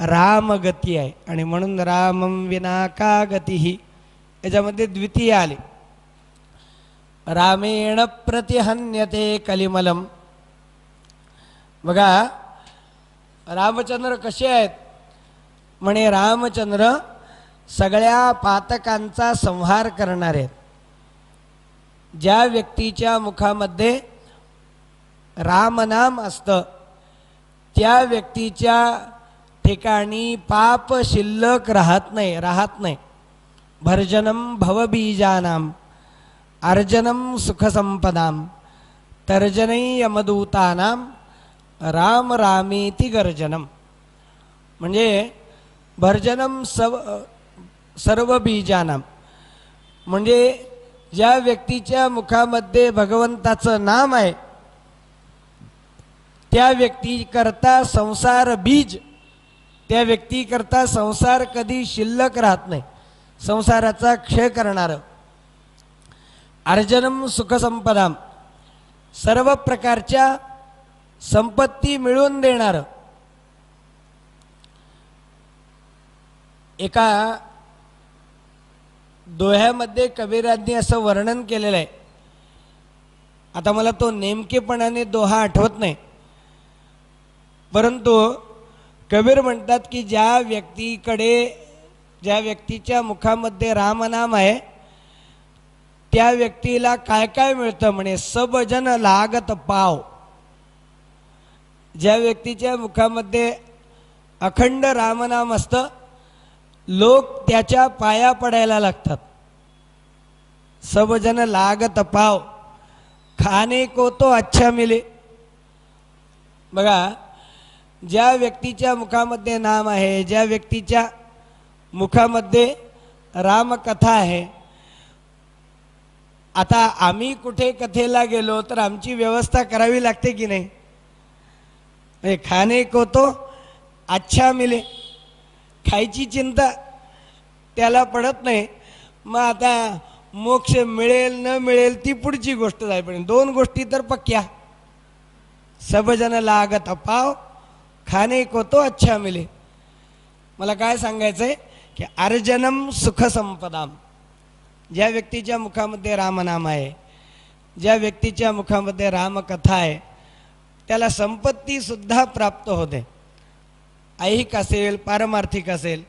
रामगती आहे. आणि म्हणून रामम विना का गतीही याच्यामध्ये द्वितीय आले. रामेण प्रतिहन्यते कलिमलम. बघा रामचंद्र कसे आहेत? म्हणे रामचंद्र सगळ्या पातकांचा संहार करणारे आहेत. ज्या व्यक्तीच्या मुखामध्ये रामनाम असतं त्या व्यक्तीच्या ठिकाणी पाप शिल्लक राहत नाही. भर्जनम भवबीजानाम अर्जनम सुखसंपदाम तर्जनै यमदूतानाम राम रामेति गर्जनम. म्हणजे भर्जनम सर्व बीजानाम, म्हणजे ज्या व्यक्तीच्या मुखामध्ये भगवंताचं नाम आहे त्या व्यक्तीकरता संसार बीज, त्या व्यक्तीकरता संसार कधी शिल्लक राहत नाही, संसाराचा क्षय करणारं. अर्जनम सुखसंपदाम, सर्व प्रकारच्या संपत्ती मिळवून देणारं. एका दोह्यामध्ये कबीरांनी असं वर्णन केलेलं आहे. आता मला तो नेमकेपणाने दोहा आठवत नाही, परंतु कबीर म्हणतात की ज्या व्यक्तीच्या मुखामध्ये रामनाम आहे त्या व्यक्तीला काय काय मिळतं म्हणे. सब जन लागत पाव. ज्या व्यक्तीच्या मुखामध्ये अखंड रामनाम असतं लोक त्याच्या पाया पडायला लागतात. सब जन लागत पाव, खाने को तो अच्छा मिले. बघा ज्या व्यक्तीच्या मुखामध्ये नाम आहे, ज्या व्यक्तीच्या मुखामध्ये रामकथा आहे, आता आम्ही कुठे कथेला गेलो तर आमची व्यवस्था करावी लागते की नाही. खाने को तो अच्छा मिले, खायची चिंता त्याला पडत नाही. मग आता मोक्ष मिळेल न मिळेल ती पुढची गोष्ट आहे, पण दोन गोष्टी तर पक्क्या. सब जन लागत पाव, खाने को तो अच्छा मिले. मला काय सांगायचंय की अर्जनम सुख संपदाम. ज्या व्यक्तीच्या मुखामध्ये रामनाम आहे, ज्या व्यक्तीच्या मुखामध्ये रामकथा आहे, त्याला संपत्ती सुद्धा प्राप्त होते. ऐहिक असेल पारमार्थिक असेल,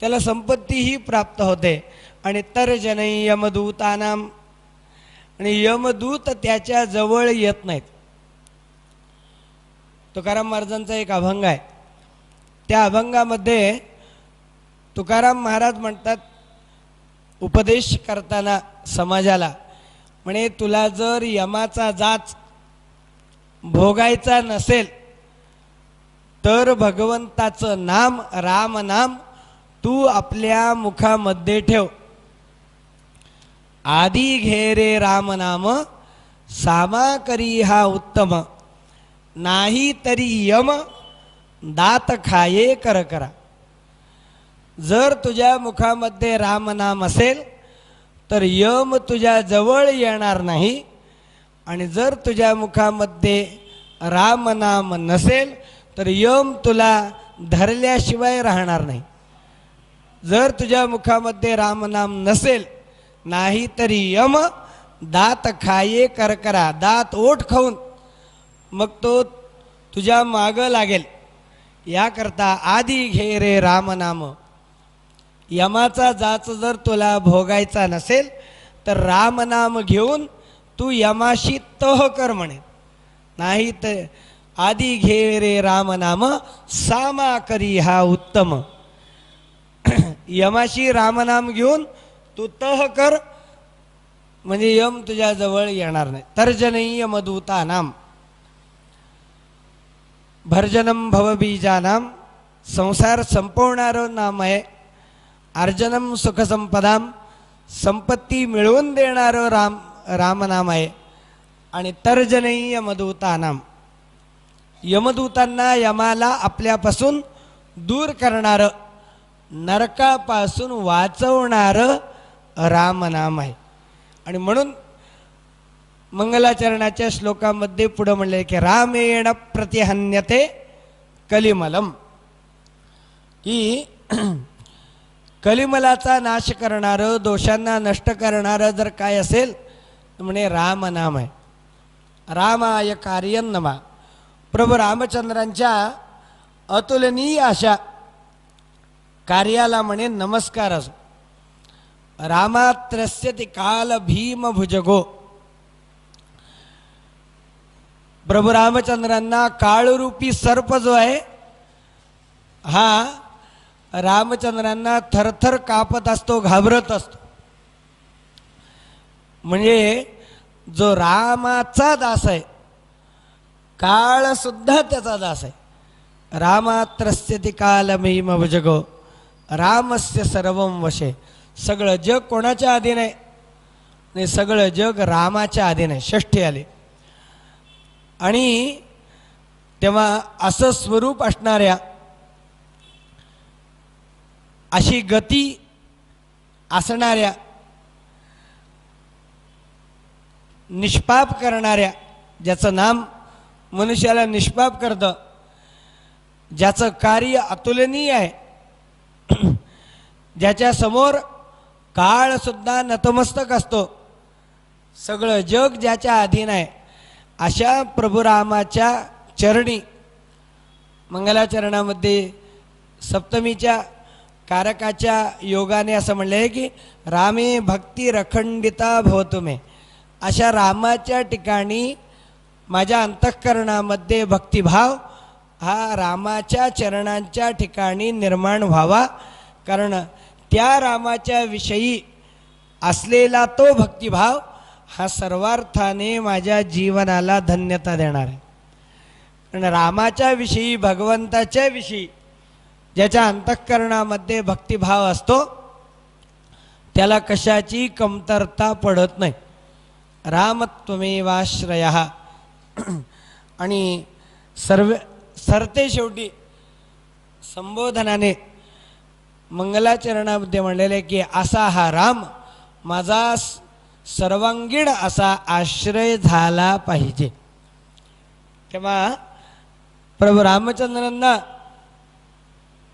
त्याला संपत्तीही प्राप्त होते. आणि तर्जनै यमदूतानाम, आणि यमदूत त्याच्या जवळ येत नाहीत. तुकाराम महाराजांचा एक अभंग आहे. त्या अभंगामध्ये तुकाराम महाराज म्हणतात, उपदेश करताना समाजाला, म्हणे तुला जर यमाचा जाच भोगायचा नसेल तर भगवंताचं नाम रामनाम तू आपल्या मुखामध्ये ठेव. आधी घे रे रामनाम, सामा करी हा उत्तम. नाही तरी यम दात खाये कर करा. जर तुझ्या मुखामध्ये रामनाम असेल तर यम तुझ्या जवळ येणार नाही, आणि जर तुझ्या मुखामध्ये रामनाम नसेल तर यम तुला धरल्याशिवाय राहणार नाही. जर तुझ्या मुखामध्ये रामनाम नसेल, नाही तरी यम दात खाये कर करा. दात ओठ खाऊन मग तो तुझ्या मागं लागेल. याकरता आधी घे रे रामनाम. यमाचा जाच जर तुला भोगायचा नसेल तर रामनाम घेऊन तू यमाशी तह कर म्हणे. नाही तर आधी घे रे रामनाम, सामा करी हा उत्तम. यमाशी रामनाम घेऊन तू तह कर, म्हणजे यम तुझ्या जवळ येणार नाही. तर्जनै यमदूतानाम भर्जनम भवबीजानाम. संसार संपवणारं नाम आहे. अर्जनम सुखसंपदाम, संपत्ती मिळवून देणारं रामनाम आहे. आणि तर्जनै यमदूतानाम, यमदूतांना यमाला आपल्यापासून दूर करणारं, नरकापासून वाचवणारं रामनाम आहे. आणि म्हणून मंगलाचरणाच्या श्लोकामध्ये पुढं म्हणले की रामेण प्रतिहन्यते कलिमलम. की कलिमलाचा नाश करणारं, दोषांना नष्ट करणारं जर काय असेल तर म्हणे रामनाम आहे. रामाय कार्यं नमः. प्रभू रामचंद्रांच्या अतुलनीय अशा कार्याला म्हणे नमस्कार असो. रामात्रस्यति काल भीम भुजगो. प्रभू रामचंद्रांना काळरूपी सर्प जो आहे हा रामचंद्रांना थरथर कापत असतो, घाबरत असतो. म्हणजे जो रामाचा दास आहे, काळ सुद्धा त्याचा दास आहे. रामात्रस्यति काल भीम भुजगो, रामस्य सर्वं वशे. सगळं जग कोणाच्या अधीन आहे? नाही, सगळं जग रामाच्या अधीन आहे. षष्ठी आली. आणि तेव्हा असं स्वरूप असणाऱ्या, अशी गती असणाऱ्या, निष्पाप करणाऱ्या, ज्याचं नाम मनुष्याला निष्पाप करतं, ज्याचं कार्य अतुलनीय आहे, ज्याच्या समोर काळ सुद्धा नतमस्तक असतो, सगळं जग ज्याच्या अधीन आहे, अशा प्रभू रामाच्या चरणी मंगलाचरणामध्ये सप्तमीच्या कारकाच्या योगाने असं म्हणलं आहे की रामे भक्ती रखंडिता भवतु मे. अशा रामाच्या ठिकाणी माझ्या अंतःकरणामध्ये भक्तिभाव हा रामाच्या चरणांच्या ठिकाणी निर्माण व्हावा. कारण त्या रामाच्या विषयी असलेला तो भक्तिभाव हा सर्वार्थाने माझ्या जीवनाला धन्यता देणार आहे. कारण रामाच्या विषयी, भगवंताच्या विषयी ज्याच्या अंतःकरणामध्ये भक्तिभाव असतो त्याला कशाची कमतरता पडत नाही. रामत्वमेवाश्रयः. आणि सरते शेवटी संबोधनाने मंगलाचरणामध्ये म्हणलेले की असा हा राम माझा सर्वांगीण असा आश्रय झाला पाहिजे. तेव्हा प्रभू रामचंद्रांना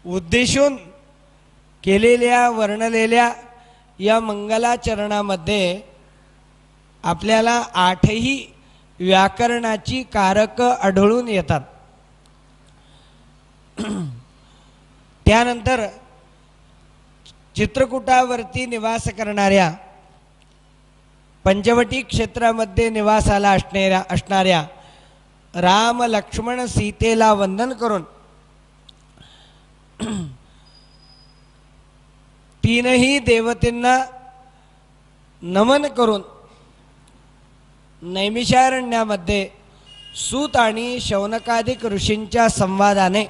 उद्देशून केलेल्या वर्णलेल्या या मंगलाचरणामध्ये आपल्याला 8ही व्याकरणाची कारक आढळून येतात. त्यानंतर चित्रकूटावरती निवास करणाऱ्या पंचवटी क्षेत्रामध्ये निवासाला असणाऱ्या राम लक्ष्मण सीतेला वंदन करून तीनही देवतेंना नमन करून नैमिषारण्यामध्ये सूत आणि शौनकादिक ऋषींच्या संवादाने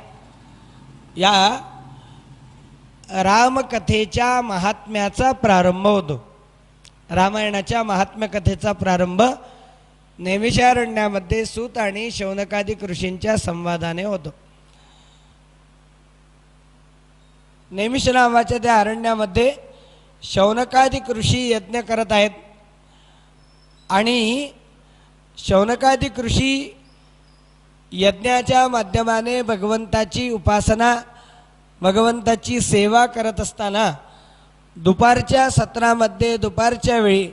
या रामकथेच्या महात्म्याचा प्रारंभ होतो. रामायणाच्या महात्म्य कथेचा प्रारंभ नैमिषारण्यामध्ये सूत आणि शौनकादिक ऋषींच्या संवादाने होतो. नैमिष नावाच्या त्या अरण्यामध्ये शौनकादिक ऋषी यज्ञ करत आहेत आणि शौनकादिक ऋषी यज्ञाच्या माध्यमाने भगवंताची उपासना भगवंताची सेवा करत असताना दुपारच्या सत्रामध्ये दुपारच्या वेळी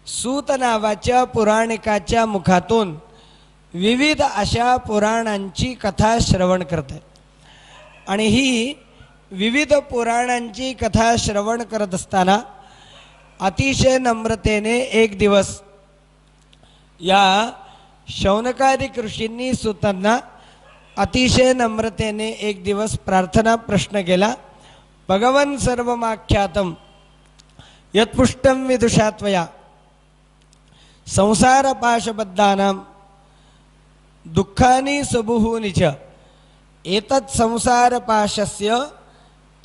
सूत नावाच्या पुराणिकाच्या मुखातून विविध अशा पुराणांची कथा श्रवण करत आहेत. आणि ही विविध पुराणांची कथा श्रवण करत असताना अतिशय नम्रतेने एक दिवस या शौनकादिक ऋषींनी सूतांना अतिशय नम्रतेने एक दिवस प्रार्थना प्रश्न केला. भगवन् सर्वमाख्यातम यत्पुष्टं विदुषा त्वया संसारपाशबद्धानां दुःखानि सबहूनि च एतत् संसारपाशस्य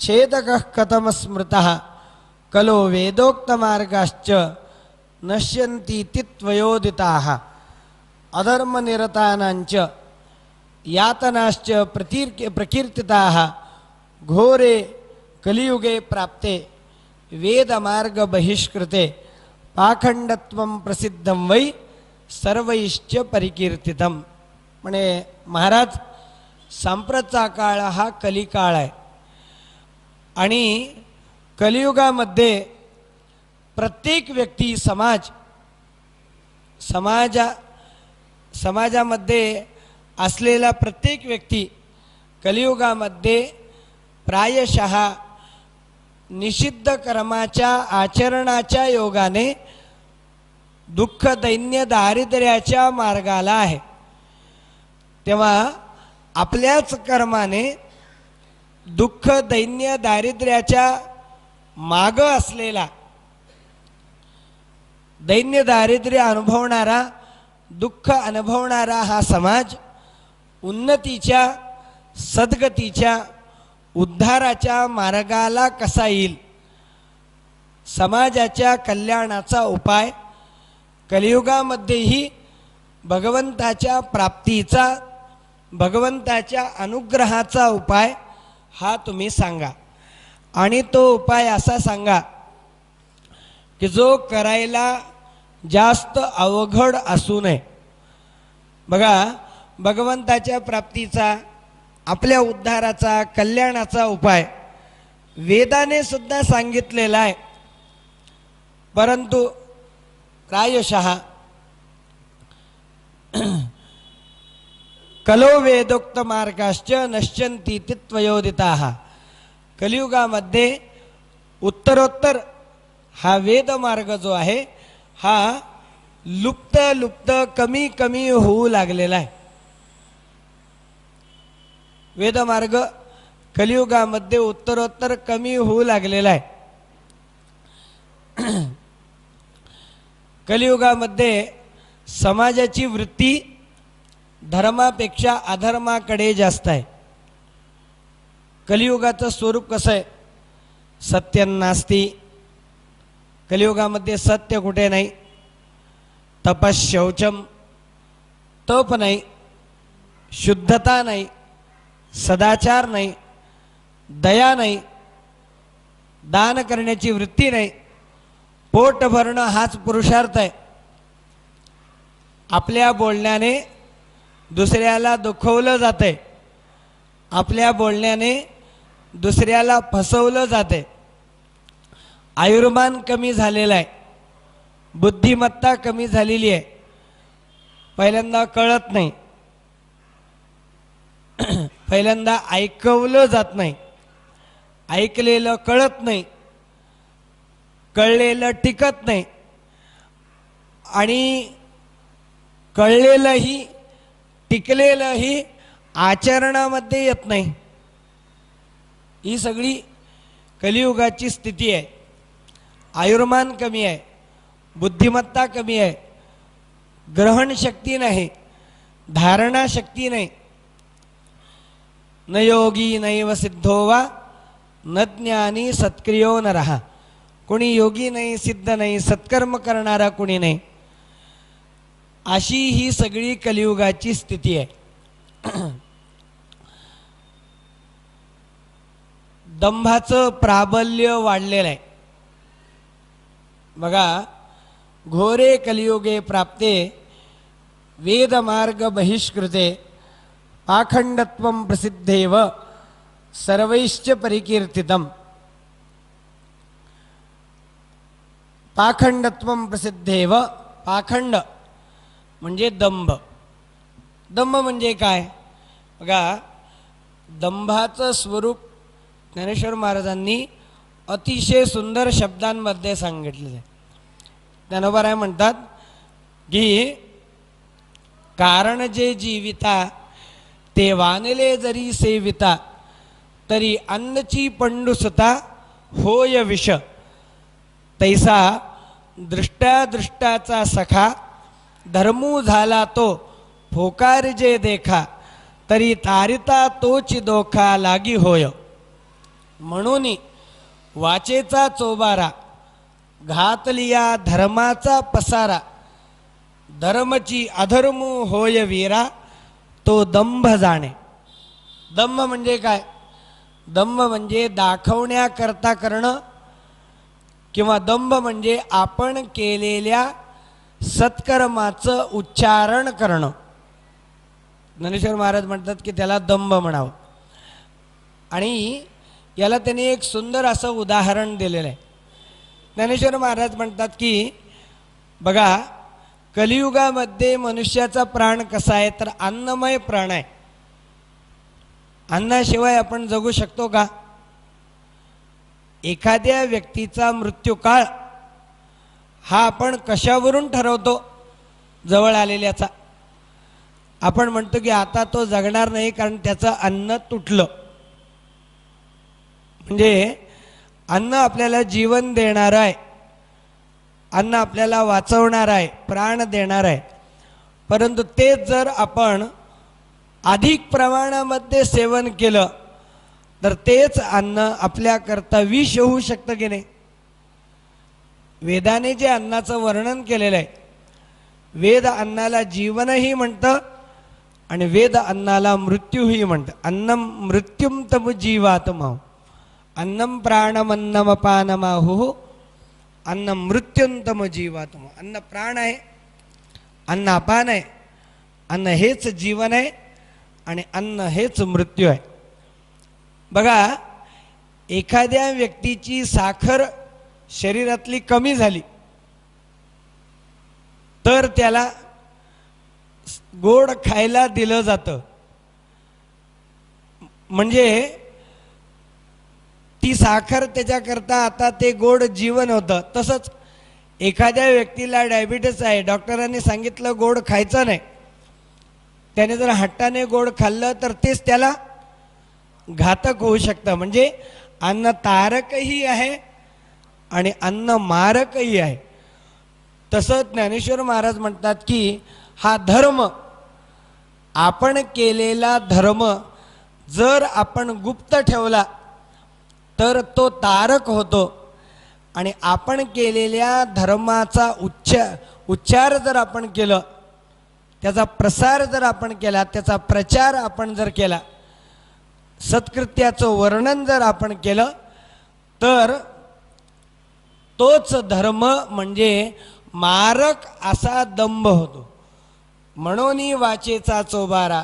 छेदकः कथम स्मृतः कलो वेदोक्तमार्गाश्च नश्यन्तीति त्वयोदिताः अधर्मनिरतानांच यातनाश्च प्रकीर्तिताः घोरे कलियुगे प्राप्ते वेदमार्ग बहिष्कृते पाखंडत्वं प्रसिद्धं वै सर्वैश्च परिकीर्तितम. म्हणे महाराज सांप्रतचा काळ हा कलिकाळ आहे आणि कलियुगामध्ये प्रत्येक व्यक्ती समाजामध्ये असलेला प्रत्येक व्यक्ती कलियुगामध्ये प्रायशः निषिद्ध कर्माच्या आचरणाच्या योगाने दुःख दैन्य दारिद्र्याच्या मार्गाला आहे. तेव्हा आपल्याच कर्माने दुःख दैन्य दारिद्र्याच्या माग असलेला दैन्य दारिद्र्य अनुभवणारा दुःख अनुभवणारा हा समाज उन्नतीच्या सद्गतीच्या उद्धाराच्या मार्गाला कसा येईल, समाजाच्या कल्याणाचा उपाय कलियुगामध्येही भगवंताच्या प्राप्तीचा भगवंताच्या अनुग्रहाचा उपाय हा तुम्ही सांगा. आणि तो उपाय असा सांगा की जो करायला जास्त अवघड असू नये. बघा, भगवंताच्या प्राप्तीचा आपल्या उद्धाराचा कल्याणाचा उपाय वेदाने सुद्धा सांगितलेला आहे, परंतु प्रायशः कलो वेदोक्त मार्गाश्च नश्यन्ति त्वयोदिताः. कलियुगामध्ये उत्तरोत्तर हा वेद मार्ग जो आहे हा लुप्त कमी कमी होऊ लागलेला आहे. वेदमार्ग कलियुगामध्ये उत्तरोत्तर कमी होऊ लागलेला आहे. कलियुगामध्ये समाजाची वृत्ती धर्मापेक्षा अधर्माकडे जास्त आहे. कलियुगाचं स्वरूप कसं आहे? सत्यं नास्ति. कलियुगामध्ये सत्य कुठे नाही. तपश्शौचम, तप नाही, शुद्धता नाही, सदाचार नाही, दया नाही, दान करण्याची वृत्ती नाही, पोट भरणं हाच पुरुषार्थ आहे. आपल्या बोलण्याने दुसऱ्याला दुखवलं जातंय, आपल्या बोलण्याने दुसऱ्याला फसवलं जाते. आयुर्मान कमी झालेला आहे, बुद्धिमत्ता कमी झालेली आहे. पहिल्यांदा कळत नाही, पहिल्यांदा ऐकवलं जात नाही, ऐकलेलं कळत नाही, कळलेलं टिकत नाही, आणि कळलेलंही टिकलेलंही आचरणामध्ये येत नाही. ही सगळी कलियुगाची स्थिती आहे. आयुर्मान कमी आहे, बुद्धिमत्ता कमी आहे, ग्रहण शक्ती नाही, धारणा शक्ती नाही. न योगी नैव सिद्धो वा न ज्ञानी सत्क्रियो नरः. कोणी योगी नाही, सिद्ध नाही, सत्कर्म करणारा कोणी नाही. अशी ही सगळी कलियुगाची स्थिती आहे. दंभाचं प्राबल्य वाढलेलं आहे. बघा, घोरे कलियुगे प्राप्ते वेदमार्ग बहिष्कृते पाखंडत्वं प्रसिद्धेव सर्वैश्च परिकीर्तितम्. पाखंडत्वं प्रसिद्धेव. पाखंड म्हणजे दंभ. दंभ म्हणजे काय? बघा, दंभाचं स्वरूप ज्ञानेश्वर महाराजांनी अतिशय सुंदर शब्दांमध्ये सांगितलेलं आहे. ज्ञानोबा म्हणतात की कारण जे जीविता ते वानले जरी सेविता तरी अन्नची पंडुसुता होय विष. तैसा दृष्टाचा सखा धर्मू झाला तो फोकार जे देखा तरी तारिता तोची दोखा लागी होय. म्हणून वाचेचा चोबारा घातलिया धर्माचा पसारा धर्मची अधर्मू होय वीरा तो दंभ जाणे. दंभ म्हणजे काय? दंभ म्हणजे दाखवण्याकरता करणं, किंवा दंभ म्हणजे आपण केलेल्या सत्कर्माचं उच्चारण करणं. ज्ञानेश्वर महाराज म्हणतात की त्याला दंभ म्हणावं. आणि याला त्यांनी एक सुंदर असं उदाहरण दिलेलं आहे. ज्ञानेश्वर महाराज म्हणतात की बघा, कलियुगामध्ये मनुष्याचा प्राण कसा आहे तर अन्नमय प्राण आहे. अन्नाशिवाय आपण जगू शकतो का? एखाद्या व्यक्तीचा मृत्यूकाळ हा आपण कशावरून ठरवतो? जवळ आलेल्याचा. आपण म्हणतो की आता तो जगणार नाही कारण त्याचं अन्न तुटलं. म्हणजे अन्न आपल्याला जीवन देणार आहे, अन्न आपल्याला वाचवणार आहे, प्राण देणार आहे. परंतु तेच जर आपण अधिक प्रमाणामध्ये सेवन केलं तर तेच अन्न आपल्याकरता विष होऊ शकतं की नाही? वेदाने जे अन्नाचं वर्णन केलेलं आहे, वेद अन्नाला जीवनही म्हणतं आणि वेद अन्नाला मृत्यूही म्हणतं. अन्नम मृत्युम तम जीवात्मा अन्नम प्राणमन्नमपानमाहु अन्न मृत्युंतम जीवात्मा. अन्न प्राण आहे, अन्न अपान आहे, अन्न हेच जीवन आहे आणि अन्न हेच मृत्यू आहे. बघा, एखाद्या व्यक्तीची साखर शरीरातली कमी झाली तर त्याला गोड खायला दिलं जातं. म्हणजे ती साखर त्याच्याकरता आता ते गोड जीवन होतं. तसंच एखाद्या व्यक्तीला डायबिटीस आहे, डॉक्टरांनी सांगितलं गोड खायचं नाही, त्याने जर हट्टाने गोड खाल्लं तर तेच त्याला घातक होऊ शकतं. म्हणजे अन्न तारकही आहे आणि अन्न मारकही आहे. तसंच ज्ञानेश्वर महाराज म्हणतात की हा धर्म, आपण केलेला धर्म जर आपण गुप्त ठेवला तर तो तारक होतो, आणि आपण केलेल्या धर्माचा उच्चार जर आपण केलं, त्याचा प्रसार जर आपण केला, त्याचा प्रचार आपण जर केला, सत्कृत्याचं वर्णन जर आपण केलं तर तोच धर्म म्हणजे मारक असा दंभ होतो. म्हणून वाचेचा चोबारा,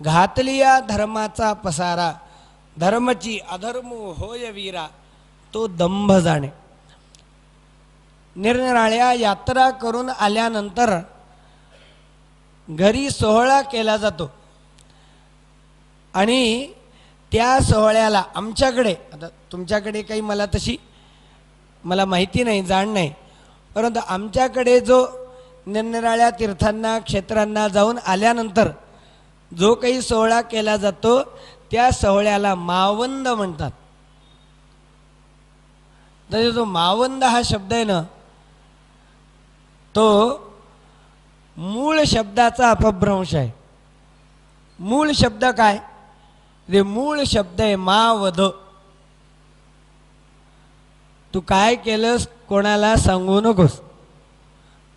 घातलिया धर्माचा पसारा, धर्मची अधर्म होय वीरा, तो दंभ जाणे. निरनिराळ्या यात्रा करून आल्यानंतर घरी सोहळा केला जातो आणि त्या सोहळ्याला आमच्याकडे, आता तुमच्याकडे काही मला माहिती नाही, जाण नाही, परंतु आमच्याकडे जो निरनिराळ्या तीर्थांना क्षेत्रांना जाऊन आल्यानंतर जो काही सोहळा केला जातो त्या सोहळ्याला मावंद म्हणतात. तर जो मावंद हा शब्द आहे ना, तो मूळ शब्दाचा अपभ्रंश आहे. मूळ शब्द काय? ते मूळ शब्द आहे मावध. तू काय केलंस कोणाला सांगू नकोस.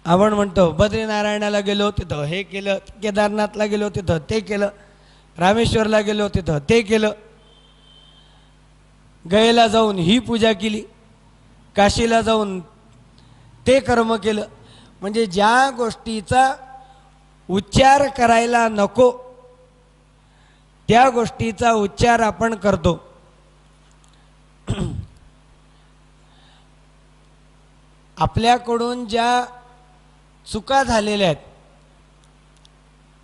आपण म्हणतो बद्रीनारायणाला गेलो तिथं हे केलं, केदारनाथला गेलो तिथं ते केलं, रामेश्वरला गेलो तिथं ते केलं, गयेला जाऊन ही पूजा केली, काशीला जाऊन ते कर्म केलं. म्हणजे ज्या गोष्टीचा उच्चार करायला नको त्या गोष्टीचा उच्चार आपण करतो. आपल्याकडून ज्या चुका झालेल्या आहेत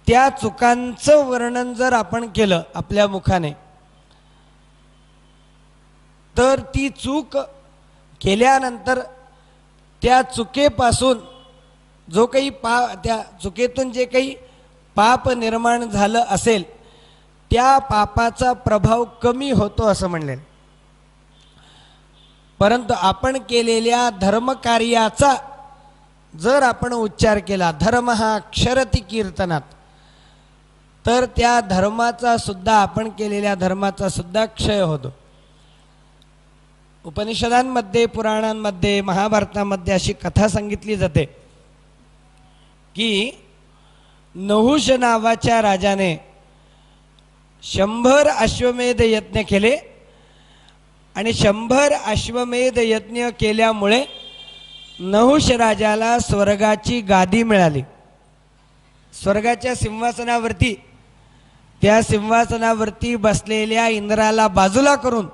त्या चुकांचं वर्णन जर आपण केलं आपल्या मुखाने, तर ती चूक केल्यानंतर त्या चुकेपासून जो काही त्या चुकीतून जे काही पाप निर्माण झालं असेल त्या पापाचा प्रभाव कमी होतो असं म्हणले. परंतु आपण केलेल्या धर्मकार्याचा जर आपण उच्चार केला, धर्म हा अक्षरती कीर्तनात, तर त्या धर्माचा सुद्धा, आपण केलेल्या धर्माचा सुद्धा क्षय होतो. उपनिषदांमध्ये, पुराणांमध्ये, महाभारतामध्ये अशी कथा सांगितली जाते की नहुष नावाच्या राजाने 100 अश्वमेध यज्ञ केले आणि 100 अश्वमेध यज्ञ केल्यामुळे नहुष राजाला स्वर्गाची गादी मिळाली. स्वर्गाच्या सिंहासनावरती, त्या सिंहासनावरती बसलेल्या इंद्राला बाजूला करून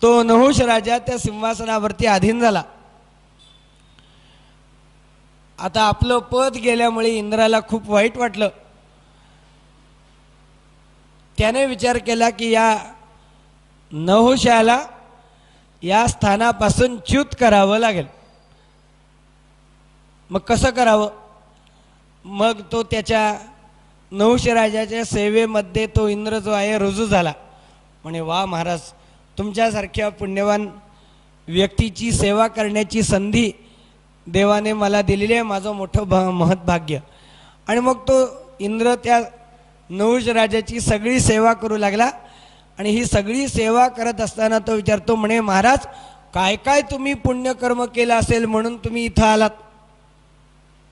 तो नहुष राजा त्या सिंहासनावरती अधीन झाला. आता आपलं पद गेल्यामुळे इंद्राला खूप वाईट वाटलं. त्याने विचार केला की या नहुषाला या स्थानापासून च्युत करावं लागेल. मग कसं करावं? मग तो त्याच्या नहुष राजाच्या सेवेमध्ये तो इंद्र जो आहे रुजू झाला. म्हणे वा महाराज, तुमच्यासारख्या पुण्यवान व्यक्तीची सेवा करण्याची संधी देवाने मला दिलेली आहे, माझं मोठं महत्भाग्य. आणि मग तो इंद्र त्या नहुष राजाची सगळी सेवा करू लागला. आणि ही सगळी सेवा करत असताना तो विचारतो, म्हणे महाराज, काय काय तुम्ही पुण्यकर्म केलं असेल म्हणून तुम्ही इथं आलात?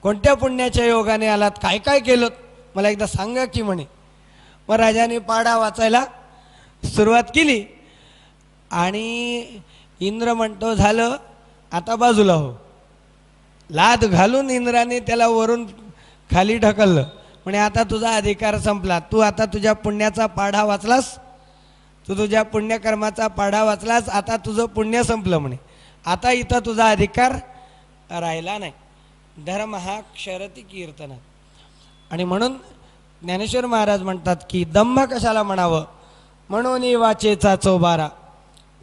कोणत्या पुण्याच्या योगाने आलात? काय काय केलं मला एकदा सांगा की म्हणे. मग राजाने पाढा वाचायला सुरुवात केली आणि इंद्र म्हणतो, झालं आता बाजूला हो. लाद घालून इंद्राने त्याला वरून खाली ढकललं. म्हणे आता तुझा अधिकार संपला. तू आता तुझ्या पुण्याचा पाढा वाचलास, तू तुझ्या पुण्यकर्माचा पाढा वाचलास, आता तुझं पुण्य संपलं. म्हणे आता इथं तुझा अधिकार राहिला नाही. धर्म हा क्षरती कीर्तनात. आणि म्हणून ज्ञानेश्वर महाराज म्हणतात की दंभ कशाला म्हणावं? म्हणून वाचेचा चोबारा,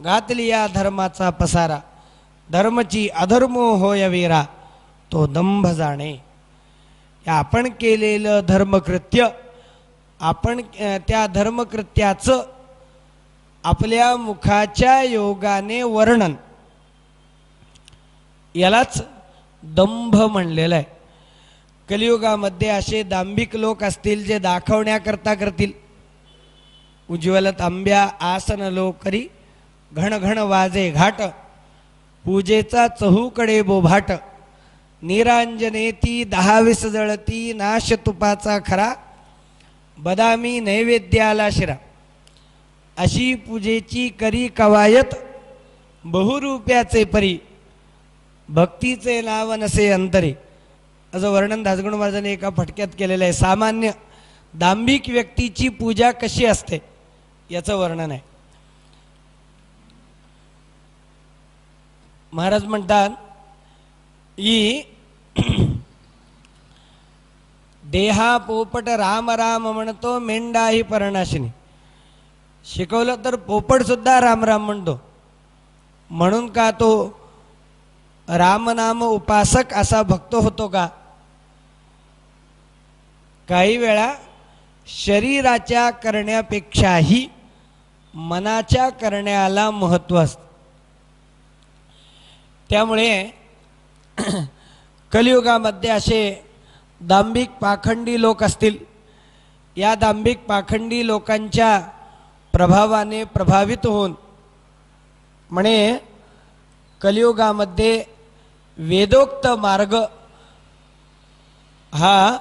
घातली या धर्माचा पसारा, धर्मची अधर्म होय वीरा, तो दंभ जाणे. आपण केलेलं धर्मकृत्य, आपण त्या धर्मकृत्याचं आपल्या मुखाच्या योगाने वर्णन, यालाच दंभ म्हणलेलं आहे. कलियुगामध्ये असे दांभिक लोक असतील जे दाखवण्याकरता करतील. उज्ज्वल तांब्या आसन लोकरी, घण घण वाजे घाट, पूजेचा चहूकडे बोभाट, निरांजनेती 10-20 जळती, नाश तुपाचा खरा, बदामी नैवेद्याला शिरा. अशी पूजेची करी कवायत बहुरूप्याचे परी भक्तीचे नाव नसे अंतरे, असं वर्णन दासगणू महाराजांनी एका फटक्यात केलेलं आहे. सामान्य दांभिक व्यक्तीची पूजा कशी असते याचं वर्णन आहे. महाराज म्हणतात की देहा पोपट राम राम म्हणतो, मेंढा ही परणाशिनी. शिकवलं तर पोपट सुद्धा राम राम म्हणतो. म्हणून का तो रामनाम उपासक असा भक्त होतो का? काही वेळा शरीराच्या करण्यापेक्षाही मनाच्या करण्याला महत्त्व असतं. त्यामुळे कलियुगामध्ये असे दांभिक पाखंडी लोक असतील, या दांभिक पाखंडी लोकांच्या प्रभावाने प्रभावित होऊन म्हणे कलियुगामध्ये वेदोक्त मार्ग हा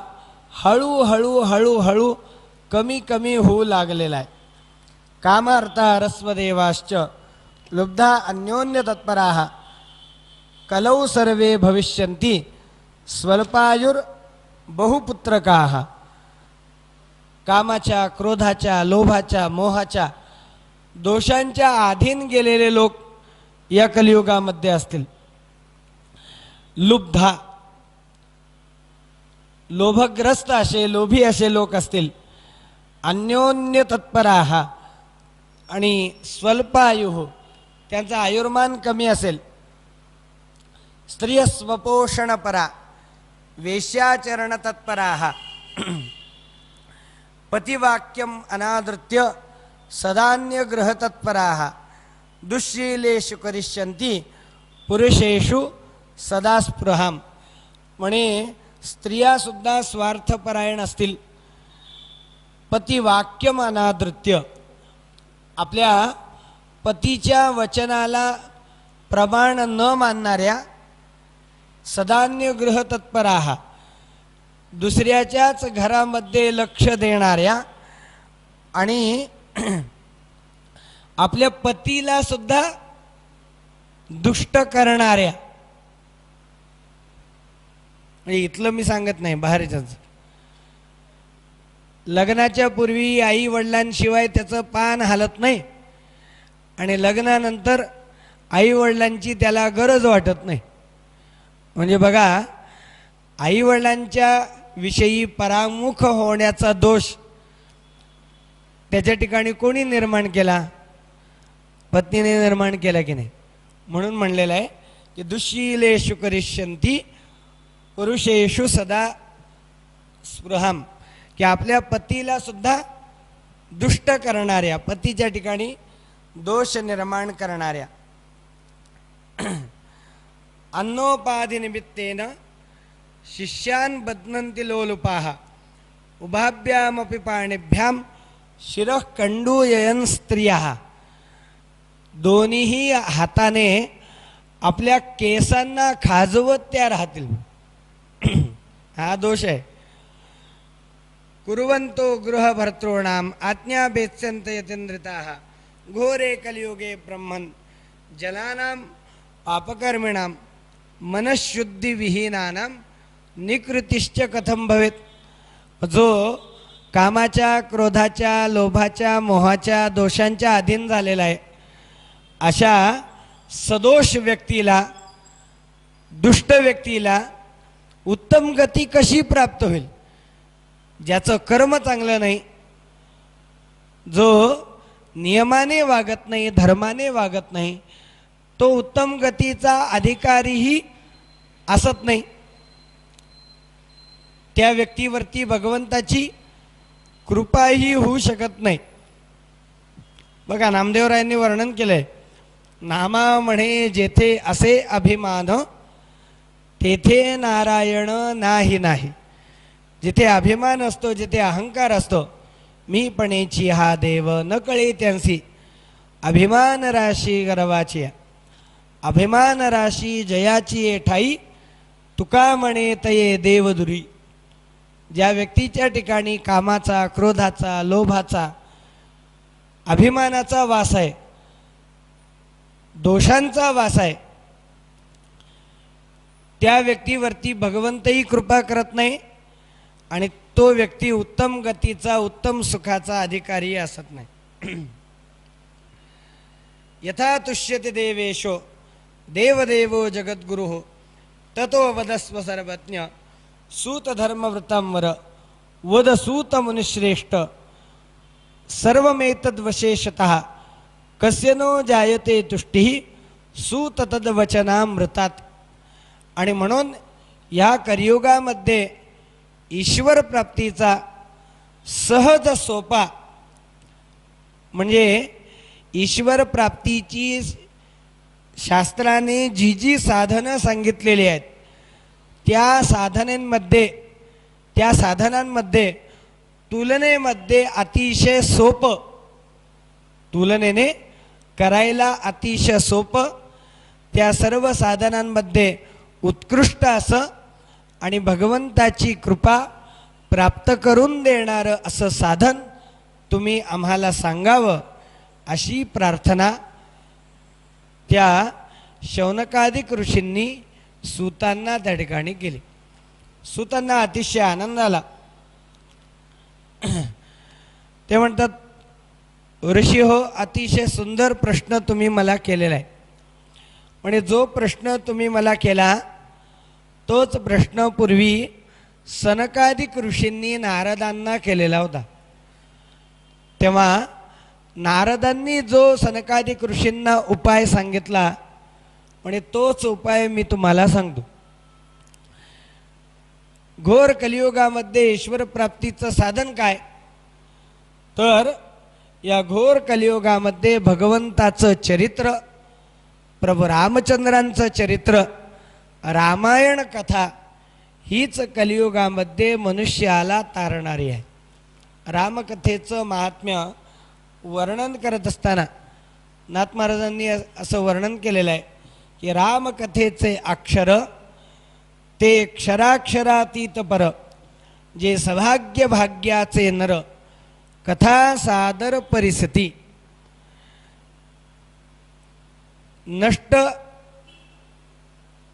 हळूहळू हळूहळू कमी कमी होऊ लागलेला आहे. कामार्था रस्वदेवाश्च लुब्धा अन्योन्य तत्पराः कलौ सर्वे भविष्यन्ति स्वल्पायुर बहुपुत्रकाः. कामाच्या, क्रोधाच्या, लोभाच्या, मोहाच्या दोषांच्या अधीन गेलेले लोक या कलियुगामध्ये असतील. लुब्धा, लोभग्रस्त असे, लोभी असे लोक असतील. अन्योन्य तत्पराः, आणि स्वल्पायु, त्यांचा आयुर्मान कमी असेल. स्त्रिय स्वपोषणपरा, वेश्याचरण तत्पराः, पतिवाक्यम अनादृत्य सदान्यग्रह तत्पराः, दुश्शीलेषु करिष्यन्ति पुरुषेषु सदा स्पृहाम. म्हणे स्त्रिया सुद्धा स्वार्थपरायण असतील. पतिवाक्यम अनादृत्य, आपल्या पतीच्या वचनाला प्रमाण न मानणाऱ्या. सदान्यगृह तत्पराः, दुसऱ्याच्याच घरामध्ये लक्ष देणाऱ्या आणि आपल्या पतीला सुद्धा दुष्ट करणाऱ्या. इथलं मी सांगत नाही, बाहेरच्याच. लग्नाच्या पूर्वी आई वडिलांशिवाय त्याचं पान हालत नाही आणि लग्नानंतर आई वडिलांची त्याला गरज वाटत नाही. म्हणजे बघा, आई वडिलांच्या विषयी परामुख होण्याचा दोष त्याच्या ठिकाणी कोणी निर्माण केला? पत्नीने निर्माण केला की नाही? म्हणून म्हणलेलं आहे की दुश्शीलेषु करिष्यन्ति पुरुषेषु सदा स्पृहाम, की आपल्या पतीला सुद्धा दुष्ट करणाऱ्या, पतीच्या ठिकाणी दोष निर्माण करणाऱ्या. अन्नोपाधि निमित्तेन शिष्यान् बध्नन्ति लोलुपाः उभाभ्यामपि पाणिभ्याम शिरः कंडूयन् स्त्रियाः. दोन्हीही हाताने आपल्या केसांना खाजवत त्या राहतील. हा दोष आहे. कुर्वन्तो गृहभर्तॄणाम आज्ञाभेत्स्यन्त यतीन्द्रिताः घोरे कलियुगे ब्रह्मन् जनानां पापकर्मिणां मनःशुद्धिविहीनानां निकृतिश्च कथं भवेत्. जो कामाच्या, क्रोधाच्या, लोभाच्या, मोहाच्या दोषांच्या अधीन झालेला आहे, अशा सदोष व्यक्तीला, दुष्ट व्यक्तीला उत्तम गती कशी प्राप्त होईल? ज्याचं कर्म चांगलं नाही, जो नियमाने वागत नाही, धर्माने वागत नाही, तो उत्तम गतीचा अधिकारीही असत नाही. त्या व्यक्तीवरती भगवंताची कृपाही होऊ शकत नाही. बघा, नामदेवरायांनी वर्णन केलंय, नामा म्हणे जेथे असे अभिमान तेथे नारायण नाही नाही. जिथे अभिमान असतो, जिथे अहंकार असतो, मी पणेची हा देव न कळे त्यांसी, अभिमान राशी गर्वाची, अभिमान राशी जयाची ठाई, तुका म्हणे तये देवदुरी. ज्या व्यक्तीच्या ठिकाणी कामाचा, क्रोधाचा, लोभाचा, अभिमानाचा वास आहे, दोषांचा वास आहे त्या व्यक्तीवरती भगवंतही कृपा करत नाही आणि तो व्यक्ती उत्तम गतीचा उत्तम सुखाचा अधिकारी असत नाही. यथा तुष्यते देवेशो देवदेवो जगद्गुरुः ततो वदस्व सर्वज्ञ सूत धर्मवृतांवर वद सूत मुनिश्रेष्ठ सर्वमेतद्वशेषतः कस्य नो जायते तुष्टिः सूत तद्वचनामृतात. आणि म्हणून या कलियुगामध्ये ईश्वर प्राप्तीचा सहज सोपा म्हणजे ईश्वर प्राप्तीची शास्त्राने जी जी साधनं सांगितलेली आहेत त्या साधनांमध्ये तुलनेमध्ये अतिशय सोपं, तुलनेने करायला अतिशय सोपं, त्या सर्व साधनांमध्ये उत्कृष्ट असं आणि भगवंताची कृपा प्राप्त करून देणारं असं साधन तुम्ही आम्हाला सांगावं अशी प्रार्थना त्या शौनकादिक ऋषींनी सूतांना त्या ठिकाणी केली. सूतांना अतिशय आनंद आला. ते म्हणतात, ऋषी हो, अतिशय सुंदर प्रश्न तुम्ही मला केलेला आहे. म्हणजे जो प्रश्न तुम्ही मला केला तोच प्रश्न पूर्वी सनकादिक ऋषींनी नारदांना केलेला होता. तेव्हा नारदांनी जो सनकादिक ऋषींना उपाय सांगितला म्हणजे तोच उपाय मी तुम्हाला सांगतो. घोर कलियुगामध्ये ईश्वर प्राप्तीचं साधन काय, तर या घोर कलियुगामध्ये भगवंताचं चरित्र, प्रभू रामचंद्रांचं चरित्र, रामायण कथा हीच कलियुगामध्ये मनुष्याला तारणारी आहे. रामकथेचं महात्म्य वर्णन करत असताना नाथ महाराजांनी असं वर्णन केलेलं आहे की रामकथेचे अक्षर ते क्षराक्षरातीत पर, जे सौभाग्य भाग्याचे नर कथा सादर परिस्थिती. नष्ट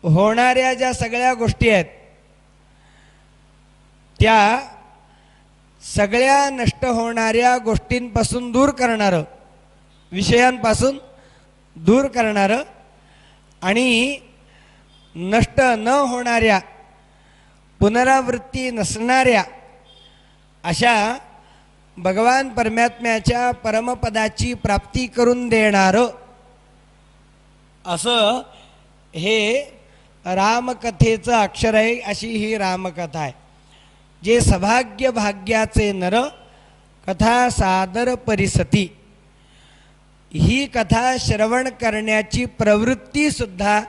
होणाऱ्या ज्या सगळ्या गोष्टी आहेत त्या सगळ्या नष्ट होणाऱ्या गोष्टींपासून दूर करणारं, विषयांपासून दूर करणारं आणि नष्ट न होणाऱ्या, पुनरावृत्ती नसणाऱ्या अशा भगवान परमात्म्याच्या परमपदाची प्राप्ती करून देणारं असं हे रामकथेचं अक्षर आहे. अशी ही रामकथा आहे. जे सौभाग्य भाग्याचे नर कथा सादर परिस्थिती, ही कथा श्रवण करण्याची प्रवृत्ती सुद्धा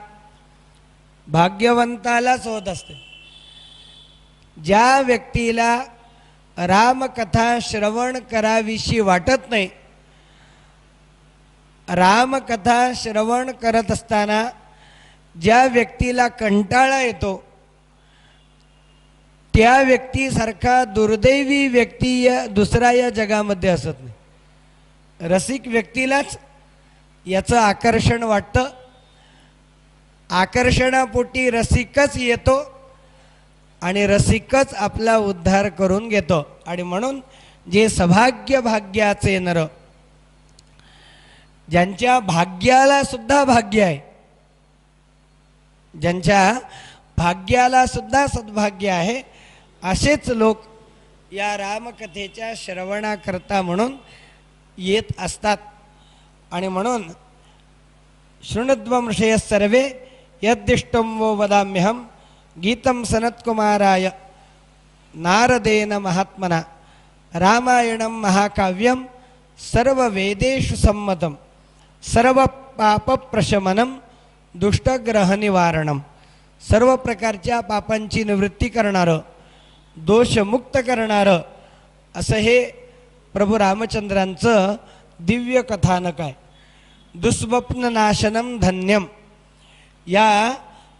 भाग्यवंतालाच होत असते. ज्या व्यक्तीला रामकथा श्रवण करावीशी वाटत नाही, रामकथा श्रवण करत असताना ज्या व्यक्तीला कंटाळा येतो, त्या व्यक्तीसारखा दुर्दैवी व्यक्ती या दुसरा या जगामध्ये असत नाही. रसिक व्यक्तीलाच याचं आकर्षण वाटतं, आकर्षणापोटी रसिकच येतो आणि रसिकच आपला उद्धार करून घेतो. आणि म्हणून जे सौभाग्य भाग्याचे नर, ज्यांच्या भाग्याला सुद्धा भाग्य आहे, ज्यांच्या भाग्याला सुद्धा सद्भाग्य आहे, असेच लोक या रामकथेच्या श्रवणाकरता म्हणून येत असतात. आणि म्हणून शृणुध्वं ऋषयः सर्वे यद्दिष्टं वो वदाम्यहं गीतं सनत्कुमाराय नारदेन महात्मना रामायणं महाकाव्यं सर्ववेदेषु सम्मतं सर्वपापप्रशमनं दुष्टग्रहनिवारणं. सर्व प्रकारच्या पापांची निवृत्ती करणारं, दोषमुक्त करणारं असं हे प्रभू रामचंद्रांचं दिव्य कथानक आहे. दुःस्वप्ननाशनम धन्यम. या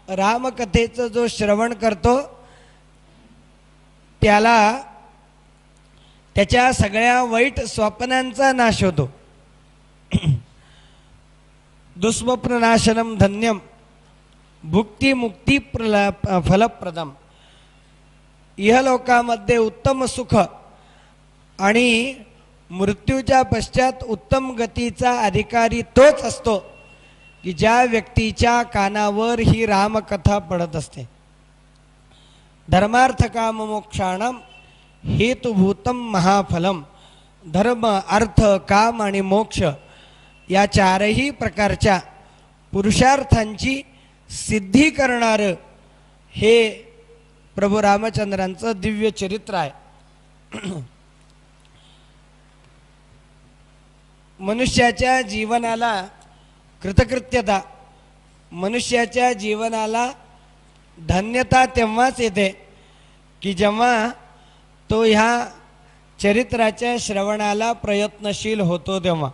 रामकथेचं जो श्रवण करतो त्याला त्याच्या सगळ्या वाईट स्वप्नांचा नाश होतो. दुःस्वप्ननाशनम धन्यम भुक्ती मुक्ती फलप्रदम. इहलोकामध्ये उत्तम सुख आणि मृत्यूच्या पश्चात उत्तम गतीचा अधिकारी तोच असतो की ज्या व्यक्तीच्या कानावर ही रामकथा पडत असते. धर्मार्थ काम मोक्षाणम हेतुभूतम महाफलम. धर्म अर्थ काम आणि मोक्ष या चारही प्रकारच्या पुरुषार्थांची सिद्धी करणारं हे प्रभू रामचंद्रांचं दिव्य चरित्र आहे. मनुष्याच्या जीवनाला कृतकृत्यता, मनुष्याच्या जीवनाला धन्यता तेव्हाच येते की जेव्हा तो ह्या चरित्राच्या श्रवणाला प्रयत्नशील होतो तेव्हा.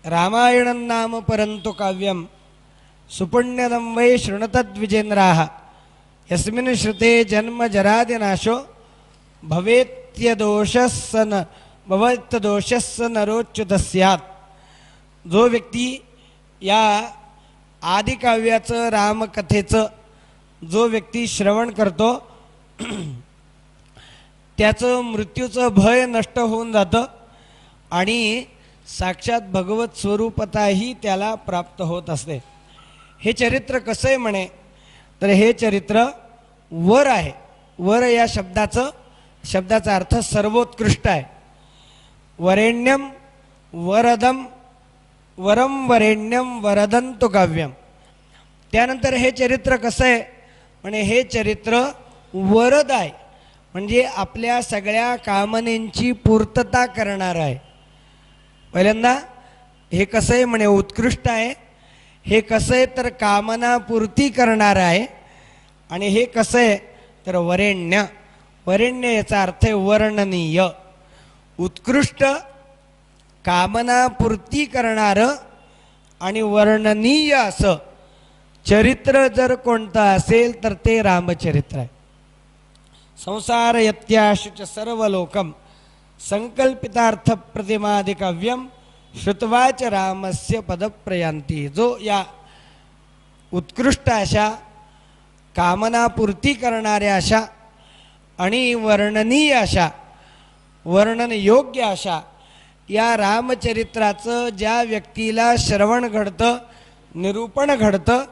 रामायणं नाम परंतु काव्यम सुपुण्यदं वै शृणुतद्विजेन्द्राः यस्मिन् श्रुते जन्म जरादिनाशो भवेत्तदोषस्स नरोच्युत स्यात्. जो व्यक्ती या आदिकाव्याचं रामकथेचं जो व्यक्ती श्रवण करतो त्याचं मृत्यूचं भय नष्ट होऊन जातं आणि साक्षात भगवत स्वरूपताही त्याला प्राप्त होत असते. हे चरित्र कसं आहे म्हणे तर हे चरित्र वर आहे. वर या शब्दाचा अर्थ सर्वोत्कृष्ट आहे. वरेण्यम वरदम वरम वरेण्यम वरदंतु काव्यम. त्यानंतर हे चरित्र कसं आहे म्हणे हे चरित्र वरद आहे म्हणजे आपल्या सगळ्या कामनेंची पूर्तता करणार आहे. पहिल्यांदा हे कसं आहे म्हणे उत्कृष्ट आहे. हे कसं आहे तर कामना पूर्ती करणार आहे. आणि हे कसं आहे तर वरेण्य. वरेण्य याचा अर्थ आहे वर्णनीय. उत्कृष्ट, कामना पूर्ती करणारं आणि वर्णनीय असं चरित्र जर कोणतं असेल तर ते रामचरित्र आहे. संसार यत्याशुच सर्व लोकम संकल्पितार्थ प्रतिमादिकाव्यम श्रुत्वाच रामस्य पदप्रयांती. जो या उत्कृष्ट अशा कामनापूर्ती करणाऱ्या अशा आणि वर्णनीय अशा वर्णन योग्य अशा या रामचरित्राचं ज्या व्यक्तीला श्रवण घडतं, निरूपण घडतं,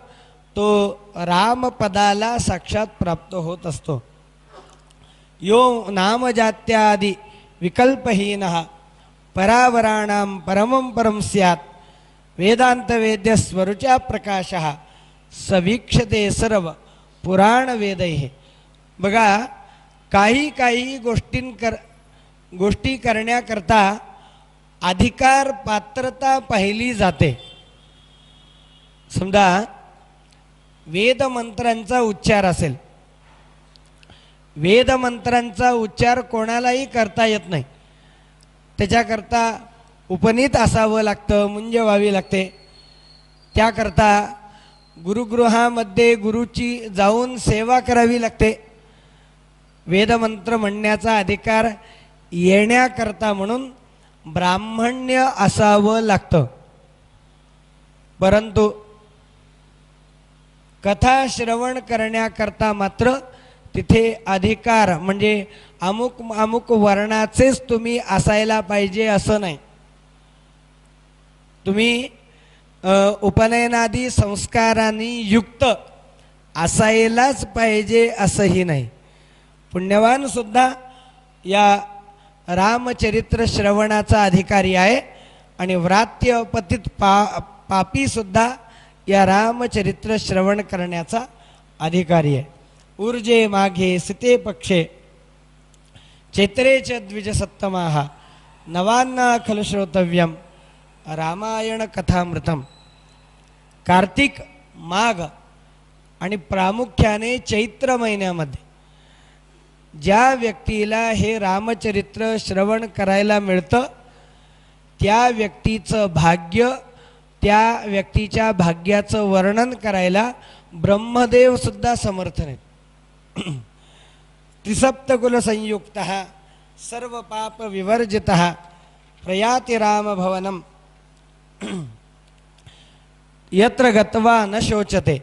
तो रामपदाला साक्षात प्राप्त होत असतो. यो नामजात्यादि विकल्पहीनः परावराणां परमं परं स्यात् वेदांतवेद्य स्वरुचा प्रकाशः सवीक्षते सर्व पुराण वेदैः. बघा काही गोष्टी करण्याकरता अधिकार पात्रता पाहिली जाते. समजा वेदमंत्रांचा उच्चार असेल, वेदमंत्रांचा उच्चार कोणालाही करता येत नाही. त्याच्याकरता उपनीत असावं लागतं, मुंज व्हावी लागते. त्याकरता गुरुगृहामध्ये गुरुची जाऊन सेवा करावी लागते. वेदमंत्र म्हणण्याचा अधिकार येण्याकरता म्हणून ब्राह्मण्य असावं लागतं. परंतु कथा श्रवण करण्याकरता मात्र तिथे अधिकार म्हणजे अमुक अमुक वर्णाचेच तुम्ही असायला पाहिजे असं नाही. तुम्ही उपनयनादी संस्कारांनी युक्त असायलाच पाहिजे असंही नाही. पुण्यवान सुद्धा या रामचरित्र श्रवणाचा अधिकारी आहे आणि व्रात्य पतित पापी सुद्धा या रामचरित्र श्रवण करण्याचा अधिकारी आहे. ऊर्जे माघे सिते पक्षे चैत्रे च द्विजसत्तमाः नवान्ना खलु श्रोतव्यम रामायण कथामृतम. कार्तिक, माघ आणि प्रामुख्याने चैत्र महिन्यामध्ये ज्या व्यक्तीला हे रामचरित्र श्रवण करायला मिळतं त्या व्यक्तीचं भाग्य, त्या व्यक्तीच्या भाग्याचं वर्णन करायला ब्रह्मदेव सुद्धा समर्थ नाहीत. त्रिसप्तकुल संयुक्तः सर्व पाप विवर्जितः प्रयाति रामभवनम यत्र गत्वा न शोचते.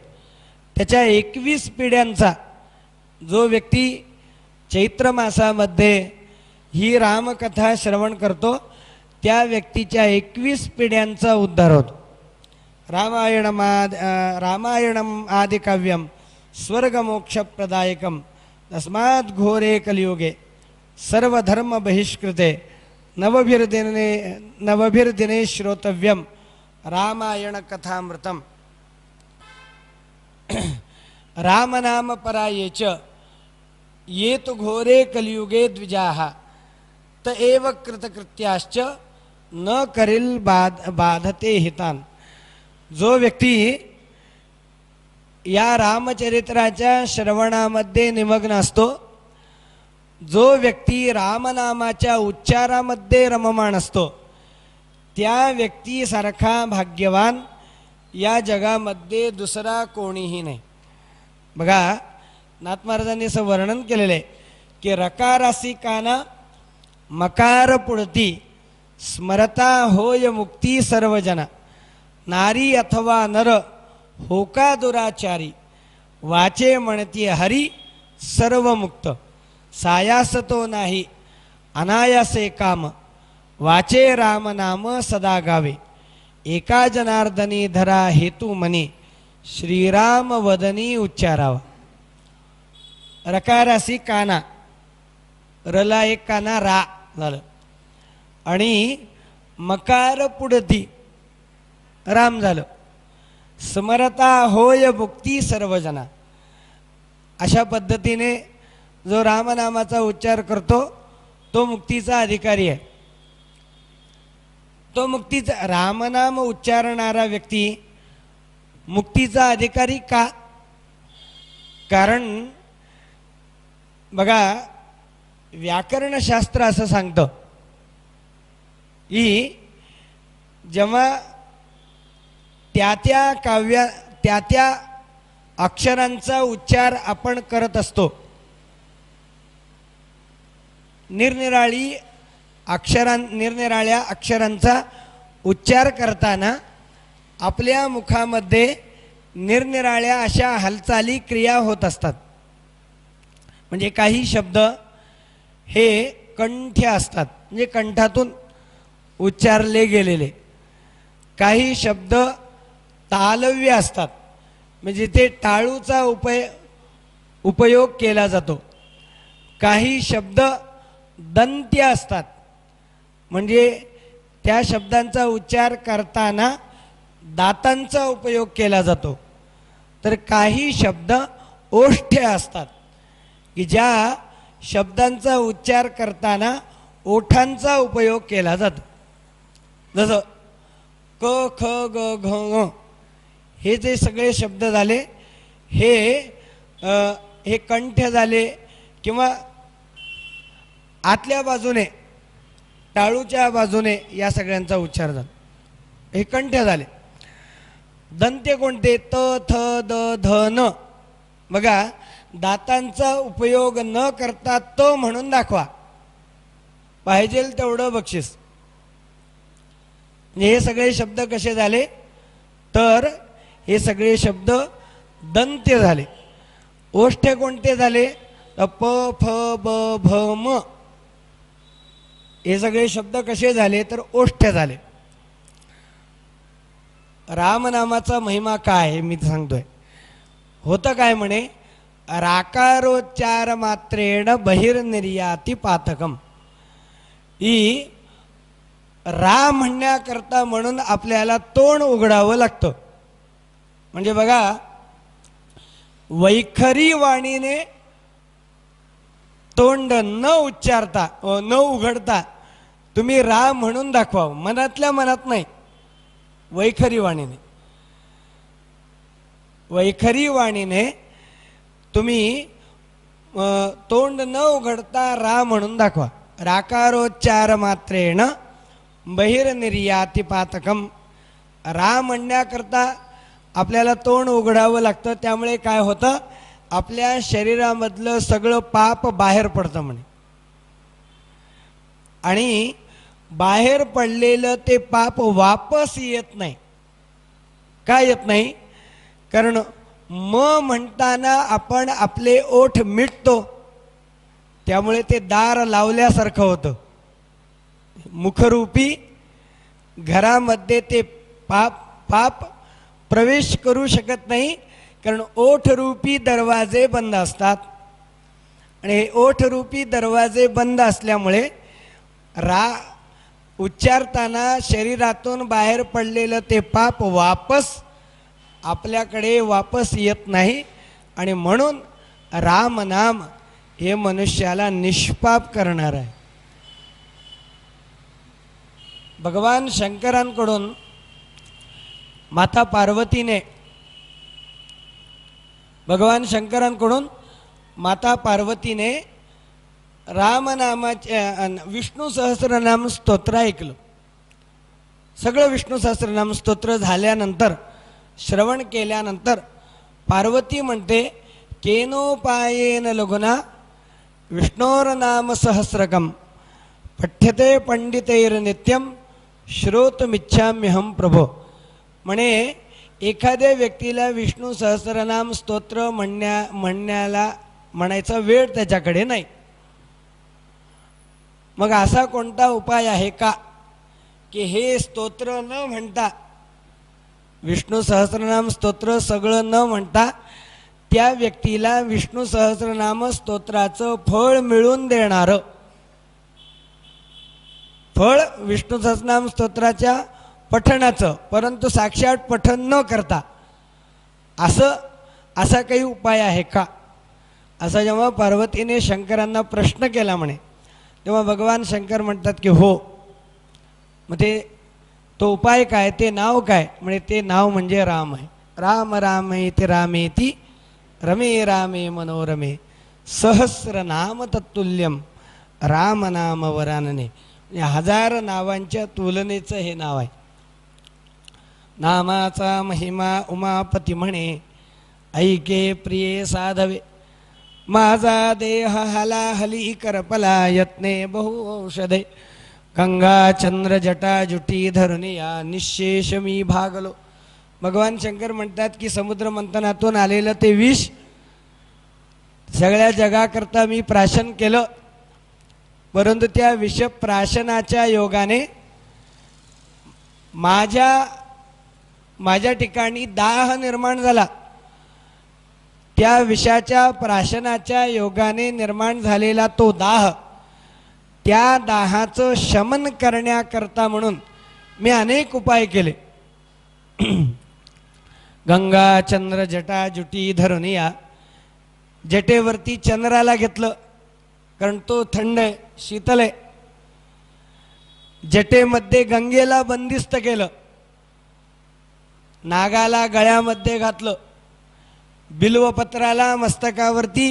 त्याच्या 21 पिढ्यांचा जो व्यक्ती चैत्र मासामध्ये ही रामकथा श्रवण करतो त्या व्यक्तीच्या 21 पिढ्यांचा उद्धार होतो. रामायणम आदिकाव्यम स्वर्गमोक्षप्रदायकम तस्मात् घोरे कलियुगे सर्वधर्म बहिष्कृते नवभिर्दिने श्रोतव्यम रामायण कथामृतम. रामनाम पराये च ये तो घोरे कलियुगे द्विजाः त एव कृतकृत्याश्च न करिल बाधते हितान. जो व्यक्ती या रामचरित्राच्या श्रवणामध्ये निमग्न असतो, जो व्यक्ती रामनामाच्या उच्चारामध्ये रममाण असतो, त्या व्यक्तीसारखा भाग्यवान या जगामध्ये दुसरा कोणीही नाही. बघा, नाथ महाराजांनी असं वर्णन केलेलं आहे की रकारासी काना मकार पुढती स्मरता होय मुक्ती सर्वजना. नारी अथवा नर होका दुराचारी वाचे म्हणती हरी सर्व मुक्त. सायास तो नाही अनायासे काम वाचे राम नाम सदा गावे. एका जनार्दनी धरा हेतू मनी श्रीराम वदनी उच्चारावा. रकारासी काना, रला एक काना रा झालं आणि मकार पुढती राम झालं. स्मरता होय मुक्ती सर्वजना. अशा पद्धतीने जो रामनामाचा उच्चार करतो तो मुक्तीचा अधिकारी आहे. तो मुक्तीचा रामनाम उच्चारणारा व्यक्ती मुक्तीचा अधिकारी का? कारण बघा, व्याकरणशास्त्र असं सांगतं की जेव्हा त्या अक्षरांचा उच्चार आपण करत असतो, निरनिराळ्या अक्षरांचा उच्चार करताना आपल्या मुखामध्ये निरनिराळ्या अशा हालचाली क्रिया होत असतात. म्हणजे काही शब्द हे कंठ्य असतात, म्हणजे कंठातून उच्चारले गेलेले. काही शब्द तालव्य असतात, म्हणजे ते टाळूचा उपयोग केला जातो. काही शब्द दंत्य असतात, म्हणजे त्या शब्दांचा उच्चार करताना दातांचा उपयोग केला जातो. तर काही शब्द ओष्ठ्य असतात की ज्या शब्दांचा उच्चार करताना ओठांचा उपयोग केला जातो. जसं क ख ग घ ङ हे जे सगळे शब्द झाले हे कंठ्य झाले, किंवा आतल्या बाजूने टाळूच्या बाजूने या सगळ्यांचा उच्चार झाला, हे कंठ्य झाले. दंत्य कोणते? त थ द ध न. बघा, दातांचा उपयोग न करता तो म्हणून दाखवा, पाहिजे तेवढं बक्षीस. हे सगळे शब्द कसे झाले? तर हे सगळे शब्द दंत्य झाले. ओष्ठ्य कोणते झाले? प फ ब भ म. हे सगळे शब्द कसे झाले? तर ओष्ठ्य झाले. रामनामाचा महिमा काय हे मी सांगतोय. होतं काय म्हणे, राकारोच्चार मात्रेण बहिर्निर्याती पातकम. ही राम म्हणण्याकरता म्हणून आपल्याला तोंड उघडावं लागतं. म्हणजे बघा, वैखरी वाणीने तोंड न उच्चारता न उघडता तुम्ही राम म्हणून दाखवा, मनातल्या मनात नाही, वैखरी वाणीने. वैखरी वाणीने तुम्ही तोंड न उघडता राम म्हणून दाखवा. राकारोच्चार मात्रेण बहिर्निर्याती पातकम. राम म्हणण्याकरता आपल्याला तोंड उघडावं लागतं. त्यामुळे काय होतं, आपल्या शरीरामधलं सगळं पाप बाहेर पडतं म्हणे. आणि बाहेर पडलेलं ते पाप वापस येत नाही. का येत नाही? कारण म्हणताना आपण आपले ओठ मिटतो, त्यामुळे ते दार लावल्यासारखं होतं. मुखरूपी घरामध्ये ते पाप प्रवेश करू शकत नाही, कारण ओठरूपी दरवाजे बंद असतात. आणि हे ओठरूपी दरवाजे बंद असल्यामुळे उच्चारताना शरीरातून बाहेर पडलेलं ते पाप वापस आपल्याकडे वापस येत नाही. आणि म्हणून रामनाम हे मनुष्याला निष्पाप करणार आहे. भगवान शंकरांकडून माता पार्वतीने रामनामाचे विष्णू सहस्रनाम स्तोत्र ऐकलं. सगळं विष्णू सहस्रनाम स्तोत्र झाल्यानंतर, श्रवण केल्यानंतर पार्वती म्हणते, केनोपायेन लघुना विष्णोर्नाम सहस्रकम पठ्यते पंडितैर्नित्यम श्रोतमिच्छाम्यहं प्रभो. म्हणे एखाद्या व्यक्तीला विष्णू सहस्रनाम स्तोत्र म्हणायचा वेळ त्याच्याकडे नाही. मग असा कोणता उपाय आहे का की हे स्तोत्र न म्हणता, विष्णू सहस्रनाम स्तोत्र सगळं न म्हणता त्या व्यक्तीला विष्णू सहस्रनाम स्तोत्राचं फळ मिळून देणारं, फळ विष्णू सहस्रनाम स्तोत्राच्या पठणाचं, परंतु साक्षात पठण न करता असा काही उपाय आहे का? असा जेव्हा पार्वतीने शंकरांना प्रश्न केला म्हणे, तेव्हा भगवान शंकर म्हणतात की हो. मग तो उपाय काय, ते नाव काय? म्हणे ते नाव म्हणजे राम आहे. राम रामेति रामेति रमे रामे मनोरमे सहस्रनाम तत्तुल्यम राम नाम वरानने. 1000 नावांच्या तुलनेचं हे नाव आहे. नामाचा महिमा उमापती म्हणे, ऐके प्रिये साधवे माझा देह हलाहली करपला यत्ने बहु औषधे गंगा चंद्र जटा जुटी धरुनिया निशेष मी भागलो. भगवान शंकर म्हणतात की समुद्र मंथनातून आलेलं ते विष सगळ्या जगाकरता मी प्राशन केलं, परंतु त्या विषप्राशनाच्या योगाने माझ्या ठिकाणी दाह निर्माण झाला. त्या विषाच्या प्राशनाच्या योगाने निर्माण झालेला तो दाह, त्या दाहाचं शमन करण्याकरता म्हणून मी अनेक उपाय केले. गंगा चंद्र जटा जुटी धरुनिया, जटेवरती चंद्राला घेतलं कारण तो थंड आहे, शीतल आहे. जटेमध्ये गंगेला बंदिस्त केलं, नागाला गळ्यामध्ये घातलं, बिल्वपत्राला मस्तकावरती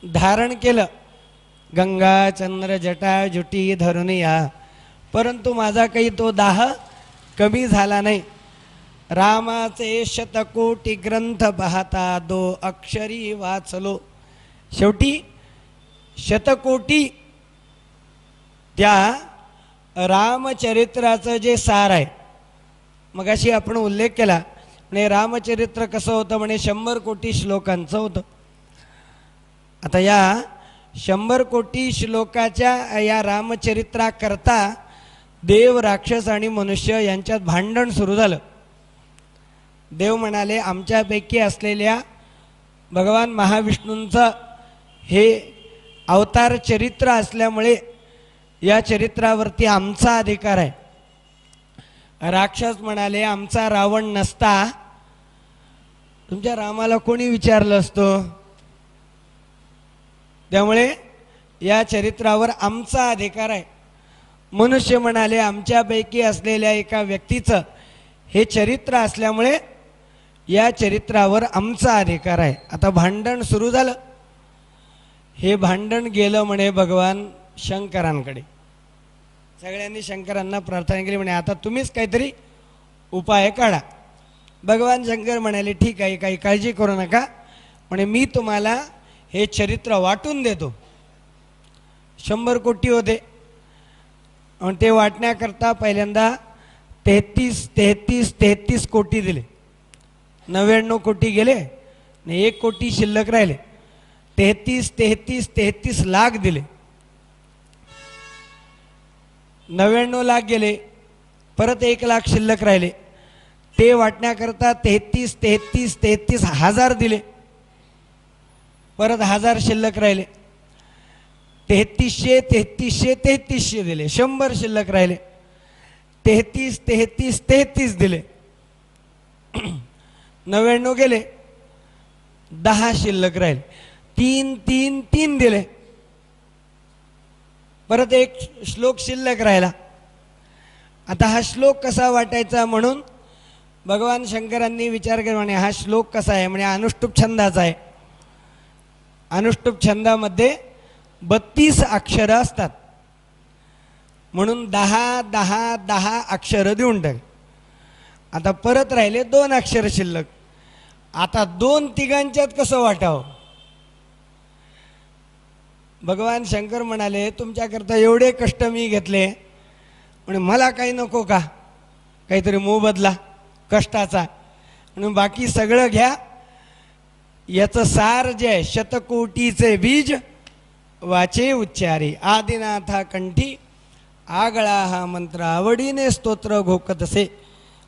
धारण केलं. गंगा चंद्र जटा जुटी धरुनिया, परंतु माझा काही तो दाह कमी झाला नाही. रामाचे शतकोटी ग्रंथ पाहता 2 अक्षरी वाचलो. शेवटी शतकोटी त्या रामचरित्राचं जे सार आहे, मगाशी आपण उल्लेख केला म्हणे रामचरित्र कसं होतं, म्हणे 100 कोटी श्लोकांचं होतं. आता या 100 कोटी श्लोकाच्या या रामचरित्राकरता देव, राक्षस आणि मनुष्य यांच्यात भांडण सुरू झालं. देव म्हणाले, आमच्यापैकी असलेल्या भगवान महाविष्णूंचं हे अवतार चरित्र असल्यामुळे या चरित्रावरती आमचा अधिकार आहे. राक्षस म्हणाले, आमचा रावण नसता तुमच्या रामाला कोणी विचारलं असतं, त्यामुळे या चरित्रावर आमचा अधिकार आहे. मनुष्य म्हणाले, आमच्यापैकी असलेल्या एका व्यक्तीचं हे चरित्र असल्यामुळे या चरित्रावर आमचा अधिकार आहे. आता भांडण सुरू झालं. हे भांडण गेलं म्हणे भगवान शंकरांकडे. सगळ्यांनी शंकरांना प्रार्थना केली, म्हणे आता तुम्हीच काहीतरी उपाय काढा. भगवान शंकर म्हणाले, ठीक आहे, काही काळजी करू नका, म्हणे मी तुम्हाला हे चरित्र वाटून देतो. 100 कोटी होते, आणि ते वाटण्याकरता पहिल्यांदा 33 कोटी दिले. 99 कोटी गेले आणि 1 कोटी शिल्लक राहिले. 33 लाख दिले. 99 लाख गेले, परत 1 लाख शिल्लक राहिले. ते वाटण्याकरता 33 हजार दिले, परत 1000 शिल्लक राहिले. 3300 दिले, 100 शिल्लक राहिले. 33 दिले, 99 गेले, 10 शिल्लक राहिले. 3 दिले, परत 1 श्लोक शिल्लक राहिला. आता हा श्लोक कसा वाटायचा म्हणून भगवान शंकरांनी विचार केला. म्हणे हा श्लोक कसा आहे? म्हणे अनुष्टुप छंदाचा आहे. अनुष्टुप छंदामध्ये 32 अक्षरं असतात, म्हणून 10 अक्षरं देऊन टाक. आता परत राहिले 2 अक्षर शिल्लक. आता 2 तिघांच्यात कसं वाटावं? भगवान शंकर म्हणाले, तुमच्याकरता एवढे कष्ट मी घेतले, म्हणे मला काही नको का? काहीतरी मोबदला कष्टाचा, म्हणून बाकी सगळं घ्या. याचं सार जे आहे, शतकोटीचे बीज वाचे उच्चारी, आदिनाथा कंठी आगळा हा मंत्र, आवडीने स्तोत्र घोकत असे.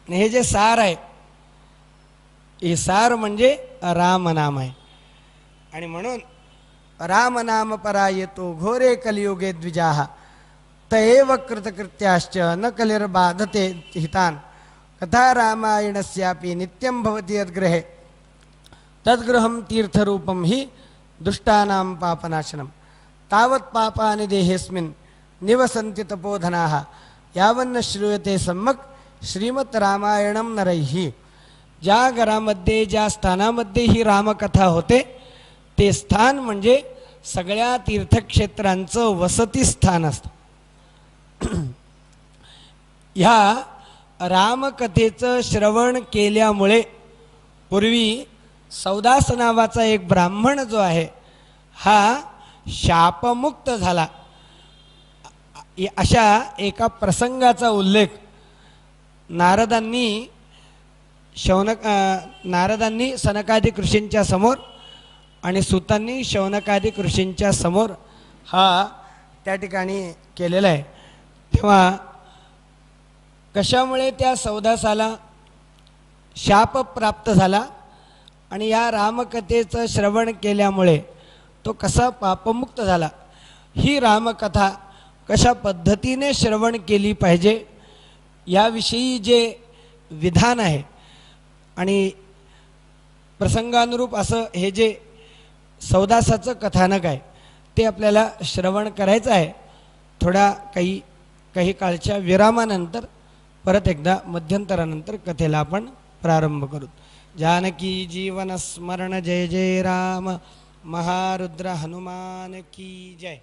हे जे सार आहे, हे सार म्हणजे रामनाम आहे. आणि म्हणून रामनाम परा येतो घोरे कलियुगे द्विजाः तएव कृतकृत्याश्च न कलिर्बाधते हितान् कथा रामायणस्यापि नित्यं भवति यद्गृहे तद्गृहं तीर्थरूपं हि दुष्टानां पापनाशनं तावत् पापानि देहेऽस्मिन् निवसन्ति तपोधनाः यावन्न श्रूयते सम्यक् श्रीमत् रामायणं नरैः. ज्या घरामध्ये ज्या स्थानामध्ये ही रामकथा होते ते स्थान म्हणजे सगळ्या तीर्थक्षेत्रांचं वसती स्थान असतं. ह्या रामकथेचं श्रवण केल्यामुळे पूर्वी सौदास नावाचा एक ब्राह्मण जो आहे हा शापमुक्त झाला. अशा एका प्रसंगाचा उल्लेख नारदांनी सनकादिक ऋषींच्या समोर आणि सुतांनी शौनकादिक ऋषींच्या समोर हा त्या ठिकाणी केलेला आहे. तेव्हा कशामुळे त्या सौदासाला शाप प्राप्त झाला आणि या रामकथेचं श्रवण केल्यामुळे तो कसा पापमुक्त झाला, ही रामकथा कशा पद्धतीने श्रवण केली पाहिजे याविषयी जे विधान आहे आणि प्रसंगानुरूप असं हे जे सौदासाचं कथानक आहे ते आपल्याला श्रवण करायचं आहे. थोड्या काही काळच्या विरामानंतर परत एकदा मध्यंतरानंतर कथेला आपण प्रारंभ करू. जानकी जीवन स्मरण जय जय राम महारुद्र हनुमान की जय.